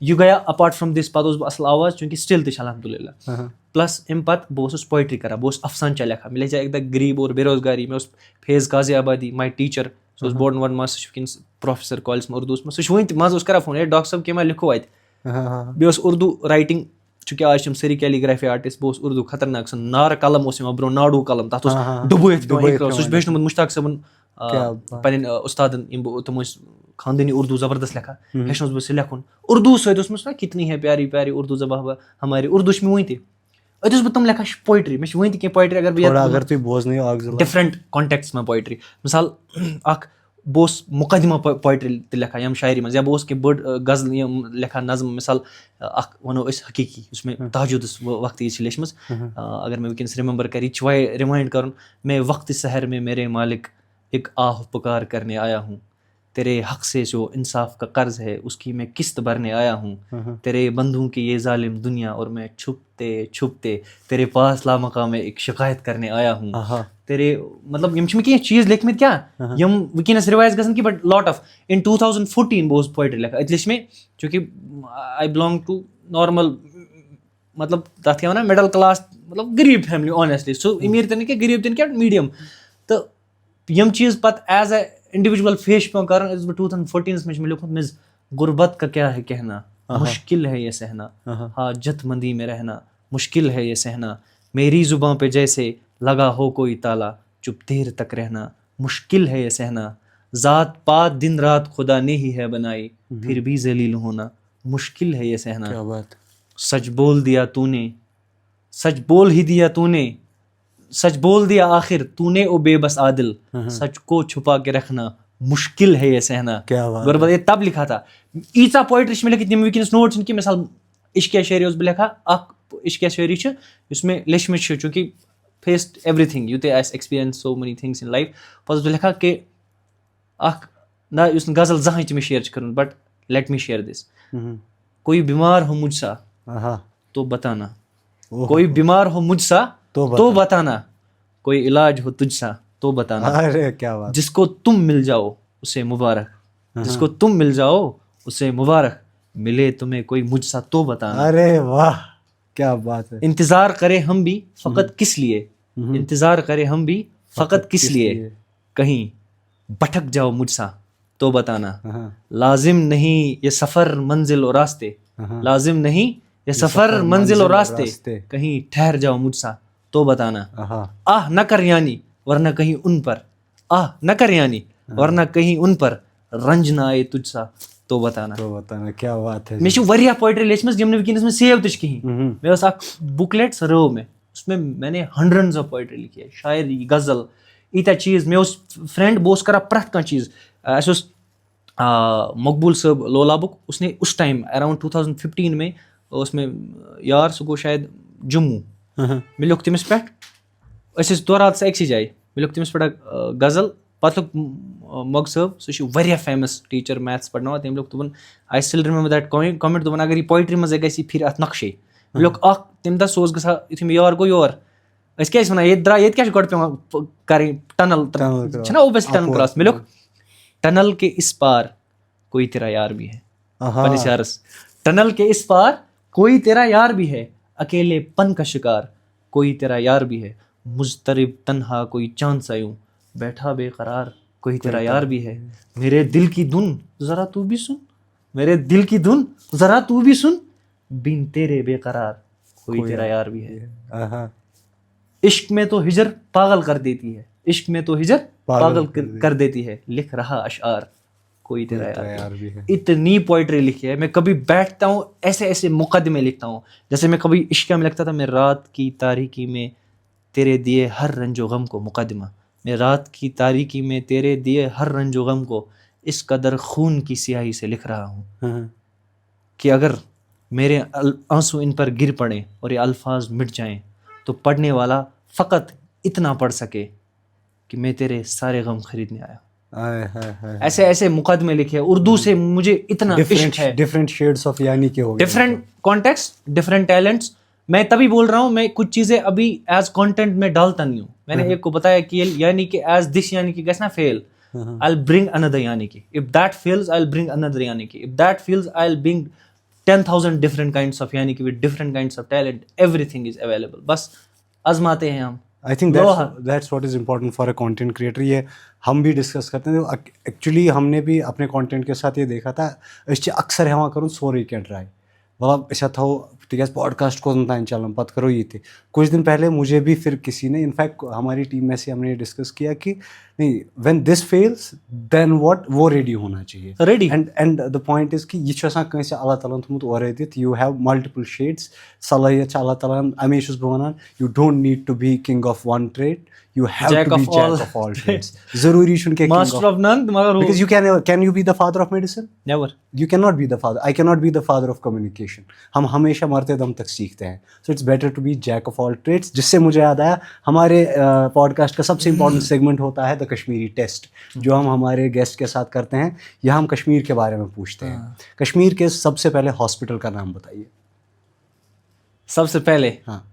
A: یہِ گٔیا اپاٹ فرٛام دِس پَتہٕ اوسُس بہٕ اَصٕل آواز چوٗنٛکہِ سٹِل تہِ چھِ الحمدُاللہ پٕلَس اَمہِ پَتہٕ بہٕ اوسُس پویٹرٛی کَران بہٕ اوسُس افسانچا لیکھان مےٚ لیکھے اَکہِ دۄہ غریٖب اور بے روزگاری مےٚ اوس فیض قاضی آبادی ماے ٹیٖچَر سُہ اوس بوڈن وَن ماس سُہ چھُ وٕنکٮ۪نَس پرٛوفیسَر کالجَس منٛز اُردوٗوَس منٛز سُہ چھُ وٕنہِ تہِ منٛزٕ اوس کَران فون ہے ڈاکٹر صٲب کیٚنٛہہ ما لیکھو اَتہِ بیٚیہِ اوس اُردو رایٹِنٛگ چوٗنٛکہِ آز چھِ یِم سٲری کیلیٖگرٛافی آرٹِسٹ بہٕ اوسُس اُردو خطرناک سُہ نارٕ قلم اوس یِوان برٛونٛہہ ناڈوٗ قلم تَتھ اوس ڈُبٲیِتھ سُہ چھُ ہیٚچھنومُت مُشتاق صٲبُن پنٕنٮ۪ن اُستادَن یِم بہٕ تِم ٲسۍ خاندٲنی اُردو زبردست لیکھان ہیٚچھنووُس بہٕ سُہ لیکھُن اُردو سۭتۍ اوس مےٚ سُہ کِتنی ہے پیاری پیاری اُردو زبان ہماری اُردو چھِ مےٚ وٕنہِ تہِ أتی اوسُس بہٕ تِم لیکھان پویٹرٛی مےٚ چھِ وٕنہِ تہِ کینٛہہ پویٹرٛی اگر بہٕ ڈِفرَنٛٹ کانٹیکٹَس منٛز پویٹرٛی مِثال اَکھ بہٕ اوسُس مُقدِمہ پویٹرٛی تہِ لیکھان یِم شاعری منٛز یا بہٕ اوسُس کینٛہہ بٔڑ غزل یِم لیکھان نظم مِثال اَکھ وَنو أسۍ حقیٖقی یُس مےٚ تاجوٗدَس وقتہٕ چھِ لیچھمٕژ اگر مےٚ وٕنکٮ۪نَس رِمٮ۪مبر کَرِ یہِ چھِ رِمایِنٛڈ کَرُن میں وقتِ سحر میں میرے مالک ایک آہ پُکار کرنے آیا ہوں तेरे हक से जो इंसाफ का कर्ज है उसकी मैं किस्त भरने आया हूँ, तेरे बंधुओं की ये जालिम दुनिया और मैं छुपते छुपते तेरे पास लामका में एक शिकायत करने आया हूँ तेरे मतलब यम की चीज लेख में क्या यम वुनकस रिवाइज गसन की बट लॉट ऑफ इन 2014 बहुत पोएट्री लेखा इतलिश में चूंकि आई बिलोंग टू नॉर्मल मतलब तथ क्या वनान मिडल क्लास मतलब गरीब फैमिली ऑनेस्टली सो अमीर तन क्या गरीब तन क्या मीडियम तो यम चीज पत एज ए इंडिविजुअल फेस पे कर 2014 में लिखूँ मिस गुर्बत का क्या है कहना, मुश्किल है ये सहना, हाजतमंदी में रहना मुश्किल है ये सहना, मेरी जुबां पे जैसे लगा हो कोई ताला, चुप देर तक रहना मुश्किल है ये सहना, जात पात दिन रात खुदा ने ही है बनाई, फिर भी जलील होना मुश्किल है ये सहना।
B: क्या बात।
A: सच बोल दिया तूने, सच बोल ही दिया तूने, सच बोल दिया आखिर तूने ओ बेबस आदिल, सच को छुपा के रखना मुश्किल है ये सहना।
B: क्या बात।
A: गुरबत ये तब लिखा था ईचा पोइट्री में लिखी तम वुनकस नोट की मिसाल इश्किया शायरी उस लिखा अख इश्किया शायरी उसमें लेशमित चूंकि फेस्ड एवरीथिंग यूते आस experience so many things in life पस लिखा कि अख ना उस गजल जहाँ में शेयर कर but let me share this, कोई बीमार हो मुझसा तो बताना, कोई बीमार हो मुझसा तो बताना, कोई इलाज हो तुझसा तो बताना,
B: अरे क्या बात।
A: जिसको तुम मिल जाओ उसे मुबारक, जिसको तुम मिल जाओ उसे मुबारक, मिले तुम्हें कोई मुझसा तो बताना।
B: अरे वाह क्या बात है।
A: इंतजार करें हम भी फकत किस लिए, इंतजार करें हम भी फकत किस लिए, कहीं भटक जाओ मुझसा तो बताना, लाजिम नहीं ये सफर मंजिल और रास्ते, लाजिम नहीं ये सफर मंजिल और रास्ते, कहीं ठहर जाओ मुझसा तो बताना, आह न कर यानी वरना कहीं उन पर, आह न कर यानी वरना कहीं उन पर रंज ना आए तुझसा तो बताना।
B: क्या बात है।
A: मे वरिया पोएट्री लेचमस यमने वुनकस में सेव तच कहीं मे बुकलेट रो में उसमें मैंने हंड्रेड्स ऑफ पोएट्री लिखी है, शायरी गजल ईता चीज मे फ्रेंड बोस करा प्रथ कह चीज मकबूल साहब लोला बुक उसने उस टाइम अराउंड 2015 में उसमें यार सह गो शायद जम्मू मे लोग तमिस पे दोरात से अक्सी जाए मे लोग तमिस पे गजल पत लोग मग साहब सह वारिया फेमस टीचर मैथ्स पढ़ना तम लोग दोपन I still remember that comment दोपन अगर यह पोएट्री मज गई फिर अत नक्शे मे लोग तम दह सह गा यु मे योर गो योर क्या वन ये द्रा ये क्या गो पे कर टनल ओबेस टनल क्रॉस मे लोग टनल के इस पार कोई तेरा यार भी है, पनिशारस टनल के इस पार कोई तेरा यार भी है, अकेले पन का शिकार कोई तेरा यार भी है, मुजतरिब तन्हा कोई चांद सा यूं बैठा बेकरार कोई तेरा यार भी है, मेरे दिल की धुन जरा तू भी सुन, मेरे दिल की धुन जरा तू भी सुन, बिन तेरे बेकरार कोई तेरा यार भी है। इश्क में तो हिजर पागल कर देती है, इश्क में तो हिजर पागल कर देती है, लिख रहा अशआर कोई तेरा यार भी है। इतनी पोइट्री लिखी है। मैं कभी बैठता हूँ ऐसे ऐसे मुकदमे लिखता हूँ, जैसे मैं कभी इश्क में लिखता था, मैं रात की तारीकी में तेरे दिए हर रंजो गम को मुकदमा, मैं रात की तारीकी में तेरे दिए हर रंजो गम को इस कदर खून की स्याही से लिख रहा हूँ कि अगर मेरे आंसू इन पर गिर पड़े और ये अल्फाज मिट जाएं तो पढ़ने वाला फ़कत इतना पढ़ सके कि मैं तेरे सारे गम खरीदने आया। ऐसे ऐसे मुकदमे लिखे। उर्दू से मुझे इतना इश्क है।
B: डिफरेंट शेड्स ऑफ यानी के हो गए,
A: डिफरेंट कॉन्टेक्स्ट, डिफरेंट टैलेंट्स। मैं तभी बोल रहा हूँ, मैं कुछ चीज़ें अभी एज कंटेंट में डालता नहीं हूँ। मैंने एक को बताया कि यानी कि एज दिस यानी कि कैसे ना फेल, I'll bring another यानी कि, if that fails I'll bring another यानी कि, if that fails I'll bring 10,000 different kinds of यानी कि with different kinds of talent, everything is available। बस आजमाते हैं हम।
B: I think that's what is important for a content creator। ये हम भी डिस्कस करते हैं। एक्चुअली हमने भी अपने कंटेंट के साथ ये देखा था, अक्सर हेवा करूँ सोरे क्या ट्राई, मतलब ऐसा था तिकाज पॉडकास्ट को तान चलन पत करो ये थे। कुछ दिन पहले मुझे भी फिर किसी ने, इनफैक्ट हमारी टीम में से हमने डिस्कस किया कि नहीं, when this fails then what, वो रेडी होना चाहिए,
A: ready.
B: And the point is कि यह कहीं अल्लाह ताला थोमुत और दित, यू हैव मल्टीपल शेड्स, सलाहियत अल्लाह ताला। अमे बह one, you don't need to be king of one trade, you have
A: Jack
B: to be
A: of
B: jack
A: all
B: of all trades. जरूरी छुन के
A: Master of none, मगर
B: because you can you be the father of medicine?
A: never.
B: You cannot be the father. I cannot be the father of communication. हम हमेशा मरते दम तक सीखते हैं. So it's better to be jack of all trades. जिससे मुझे याद आया हमारे पॉडकास्ट का सबसे इम्पोर्टेंट सेगमेंट होता है द कश्मीरी टेस्ट, जो हम हमारे गेस्ट के साथ करते हैं. यहाँ हम कश्मीर के बारे में पूछते हैं. कश्मीर के सबसे पहले हॉस्पिटल का नाम बताइए.
A: सबसे पहले
B: हाँ.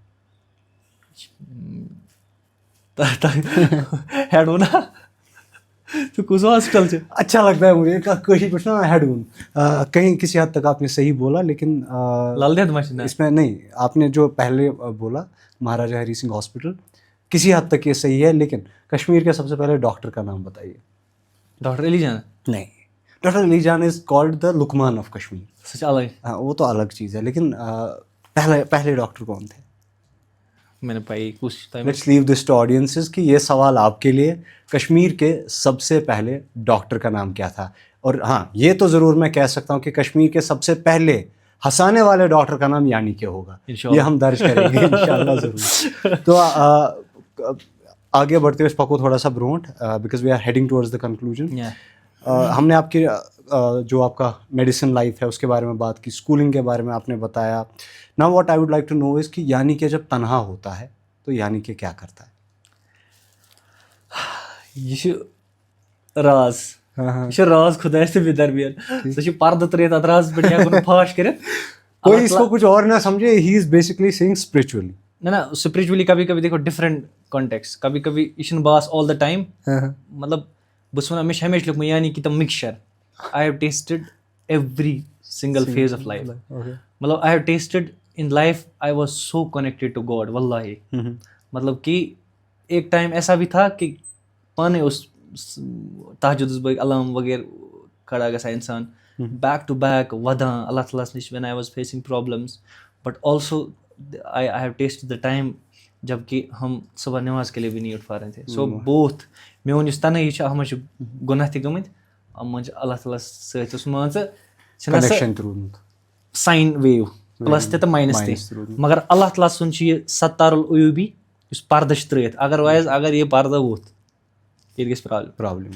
A: हेड हो ना तो कुछ हॉस्पिटल से
B: अच्छा लगता है मुझे कोई पूछना हेडून. कहीं किसी हद तक आपने सही बोला, लेकिन
A: लाल देद मशीन
B: इसमें नहीं. आपने जो पहले बोला महाराजा हरी सिंह हॉस्पिटल, किसी हद तक ये सही है, लेकिन कश्मीर के सबसे पहले डॉक्टर का नाम बताइए.
A: डॉक्टर अली जान.
B: नहीं, doctor Ali Jan is called the Luqman of Kashmir.
A: सच अलग.
B: हाँ, वो तो अलग चीज़ है, लेकिन पहले डॉक्टर कौन थे?
A: मैंने पाई कुछ time.
B: Let's leave this to audiences कि ये सवाल आपके लिए. कश्मीर के सबसे पहले डॉक्टर का नाम क्या था? और हाँ, ये तो ज़रूर मैं कह सकता हूँ कि कश्मीर के सबसे पहले हंसाने वाले डॉक्टर का नाम यानी के होगा. ये हम दर्ज करेंगे इंशाल्लाह ज़रूर. तो आगे बढ़ते हुए पको थोड़ा सा ब्रोंट, because we are heading towards the conclusion. हमने आपके जो आपका मेडिसिन लाइफ है उसके बारे में बात की, स्कूलिंग के बारे में आपने बताया. Now what I would like to know is कि यानी कि जब तन्हा होता है तो यानी कि क्या करता है?
A: ये छ राज. ये छ राज खुदा से भी दरमियान. सो पर्दा त्रेत अत राज पे या फाश करे.
B: कोई इसको कुछ और ना समझे. He is basically saying spiritually.
A: ना स्पिरिचुअली कभी कभी देखो डिफरेंट कॉन्टेक्स्ट. कभी कभी इशन बास ऑल द टाइम. मतलब बस वना मे हमेशा लोग यानी कि तम mixture. I have tested every single phase of life. मतलब I have tested in life. I was so connected to God वल्लाही. मतलब कि एक टाइम ऐसा भी था कि पाने उस तहज्जुद अलार्म वगैरह खड़ा गया इंसान बैक टू बैक वदां अल्लाह ताला निश when I was facing problems. But also I have tested the time जबकि हम सुबह नमाज के लिए भी नहीं उठ पा रहे थे. सो बोथ मेन इस तनही हम गुनाह तक गमत हम अल्लाह ताला सत
B: connection through
A: sine wave plus ते माइनस ते. मगर अल्लाह ताला सुन सत्तारुल उयूबी इस पर्दा त्रित. अगर ये पर्दा वोत ये गई
B: प्रॉब्लम.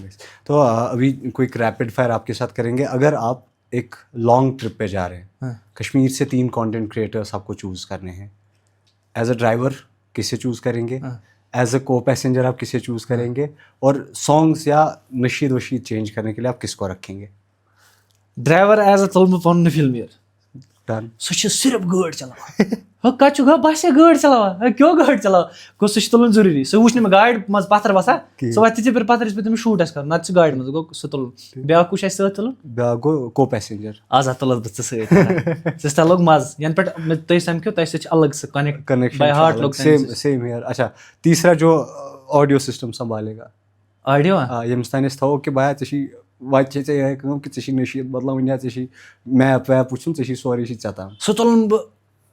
B: तो अभी क्विक रैपिड फायर आपके साथ करेंगे. अगर आप एक लॉन्ग ट्रिप पे जा रहे हैं, कश्मीर से 3 कंटेंट क्रिएटर्स आपको चूज़ करने हैं. एज अ ड्राइवर किसे चूज़ करेंगे? एज अ को पैसेंजर आप किसे चूज़ करेंगे? और सॉन्ग्स या नशीद वशीद चेंज करने के लिए आप किसको रखेंगे?
A: ड्राइवर एज अ तुल पन्न फिल्म यार
B: डन.
A: सह सिर्फ गाड़ चलावा. कचु बस गाड़ चलावा क्यों गाड़ चलावा गो सह तुलन जरूरी. सह वुच मे गाड़ मज पत्थर बसा सह वत पे पत्थर पे तमिस शूट कर ना गाड़ मज गो सह तुलन. ब्या कुछ सह तुलन
B: गो को पैसेंजर
A: आज तुल बस सह लोग मज यन पे तुम समझो तुम सह अलग से कनेक्ट बाय हार्ट लोग
B: सेम हियर. अच्छा, तीसरा जो ऑडियो सिस्टम संभालेगा
A: ऑडियो
B: यम्स तानिस थो कि बाया ची वाचे चे कम कि ची नशीद बदलावन या ची मैप वैप वुचुन ची सोरी चता.
A: सह तुलन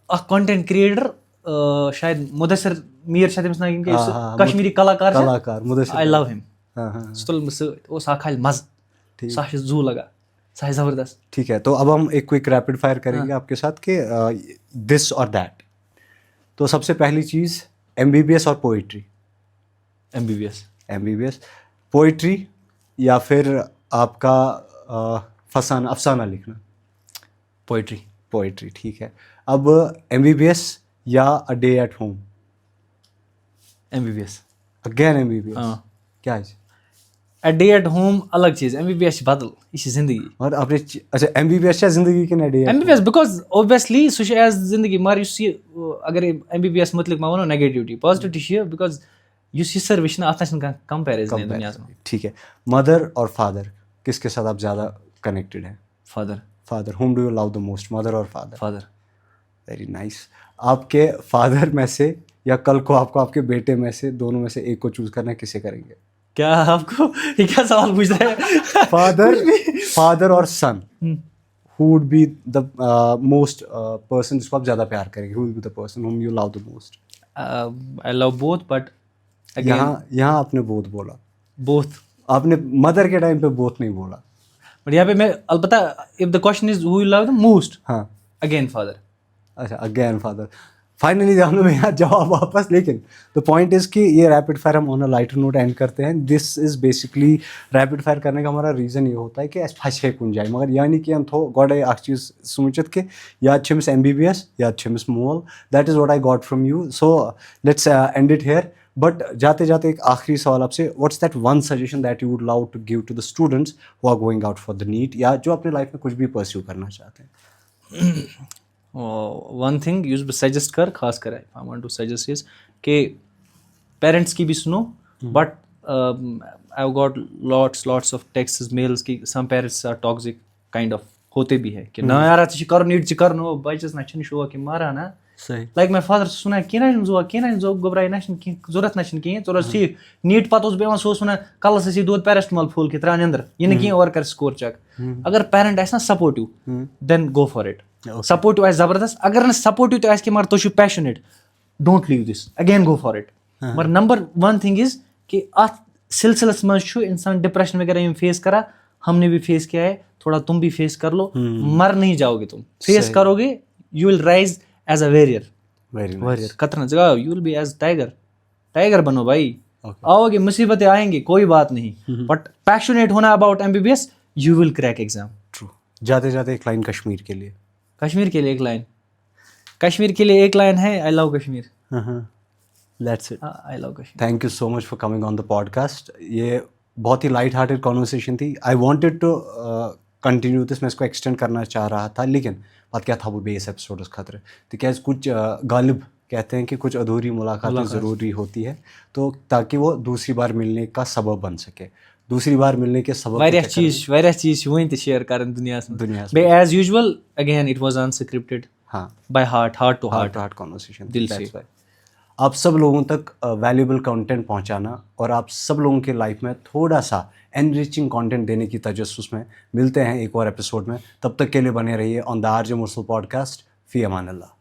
A: कंटेंट क्रिएटर शायद मुदस्सिर मीर शायद कश्मीरी कलाकार
B: मुदस्सिर.
A: I love him. सह तुल सह खाली मज सह जू लगा सह जबरदस्त.
B: ठीक है, तो अब हम एक क्विक रैपिड फायर करेंगे आपके साथ कि दिस और दैट. तो सबसे पहली चीज़ MBBS और पोइट्री. MBBS पोइट्री या फिर आपका अफसाना लिखना? पोइट्री. ठीक है. अब MBBS या a day at home?
A: MBBS.
B: Again MBBS. क्या है?
A: अ डे एट होम अलग चीज. MBBS बदल ये जिंदगी.
B: और आपने अच्छा MBBS क्या जिंदगी के ना डे?
A: MBBS बिकॉज ऑब्वियसली सह एज जिंदगी मगर अगर MBBS मतलब मा वो नेगेटिविटी पॉजिटिविटी बिकॉज ये सर्विस ना आता कंपेरिजन दुनिया में.
B: ठीक है. मदर और फादर किसके साथ आप ज़्यादा कनेक्टेड हैं? Father. whom do you love the most, mother और फादर? Very nice. आपके फादर में से या कल को आपको आपके बेटे में से दोनों में से एक को चूज करना है, किसे करेंगे?
A: क्या आपको ये क्या सवाल पूछ रहे हैं?
B: फादर और सन. who would be the most person जिसको आप ज़्यादा प्यार करेंगे? who will be the person whom you love the most?
A: I love both but again
B: यहाँ आपने both बोला.
A: both.
B: आपने मदर के टाइम पे both नहीं बोला.
A: बट यहाँ पे मैं अलबत्ता if the question is who you love the most,
B: हाँ,
A: again father.
B: अच्छा, अगेन फादर. फाइनली हम लोग यहाँ जवाब वापस, लेकिन द पॉइंट इज़ कि ये रैपिड फायर हम on a lighter note and करते हैं. This is basically rapid fire करने का हमारा रीज़न ये होता है कि अस फंसे कुन जाए, मगर यानी कि हम थो गोडे अख चीज़ सोचित कि या छिमिस MBBS या छिमिस मोल. That is what I got from you. So let's end it here. But जाते जाते एक आखिरी सवाल आपसे, what's that one suggestion that you would love to give to the students who are going out for the NEET, या जो अपने life में कुछ भी परस्यू करना चाहते हैं?
A: वन थिंग यूज सजेस्ट कर, खास कर I want to suggest is कि पेरेंट्स की भी सुनो, but I got lots of texts mails कि some parents are toxic kind of होते भी है कि ना यार च कर नीट च कर नो बचस ना छन शो कि मारा ना
B: सही.
A: लाइक माय फादर सुना कि ना जो गोबराई ना छन की जरूरत ना छन की चलो ठीक नीट पत उस बेवन सो सुना कल से दूध पैरास्टामोल फूल के त्रान अंदर ये नहीं और कर स्कोर चेक. अगर पेरेंट आस ना supportive then go for it. Supportive आस जबरदस्त, अगर ना सपोर्टिव तो आस कि मार तो छु passionate, don't leave this, again go for it. मगर नंबर वन थिंग इज कि अत सिलसिलस में छु इंसान डिप्रेशन वगैरह में फेस करा, हमने भी फेस किया है, थोड़ा तुम भी फेस कर लो. मर नहीं जाओगे तुम, फेस करोगे, you will rise as a warrior. Warrior खतरनाक जगह, you will be as tiger बनो भाई. आओगे, मुसीबतें आएंगी, कोई बात नहीं, बट पैशनेट होना about MBBS, you will crack exam.
B: True. जाते जाते एक लाइन कश्मीर के लिए.
A: कश्मीर के लिए एक लाइन है, I love Kashmir.
B: That's it.
A: I love Kashmir.
B: Thank you so much for coming on the podcast. ये बहुत ही लाइट हार्टेड कॉन्वर्सेशन थी. I wanted to continue this, मैं इसको एक्सटेंड करना चाह रहा था, लेकिन बात क्या था वो बेस एपिसोड खतरे तिकाज कुछ गालिब कहते हैं कि कुछ अधूरी मुलाकातें ज़रूरी होती है, तो ताकि वो दूसरी बार मिलने का सबब बन सके. दूसरी बार मिलने के सबब
A: वारिया चीज वहीं ते शेयर करन दुनिया में as usual. Again it was unscripted.
B: हाँ,
A: by heart to heart
B: conversation,
A: दिल से.
B: आप सब लोगों तक वैल्यूबल कंटेंट पहुंचाना और आप सब लोगों के लाइफ में थोड़ा सा एनरिचिंग कंटेंट देने की तजस्सुस में मिलते हैं एक और एपिसोड में. तब तक के लिए बने रहिए on the RJ Mursal podcast. Fee Aman Allah.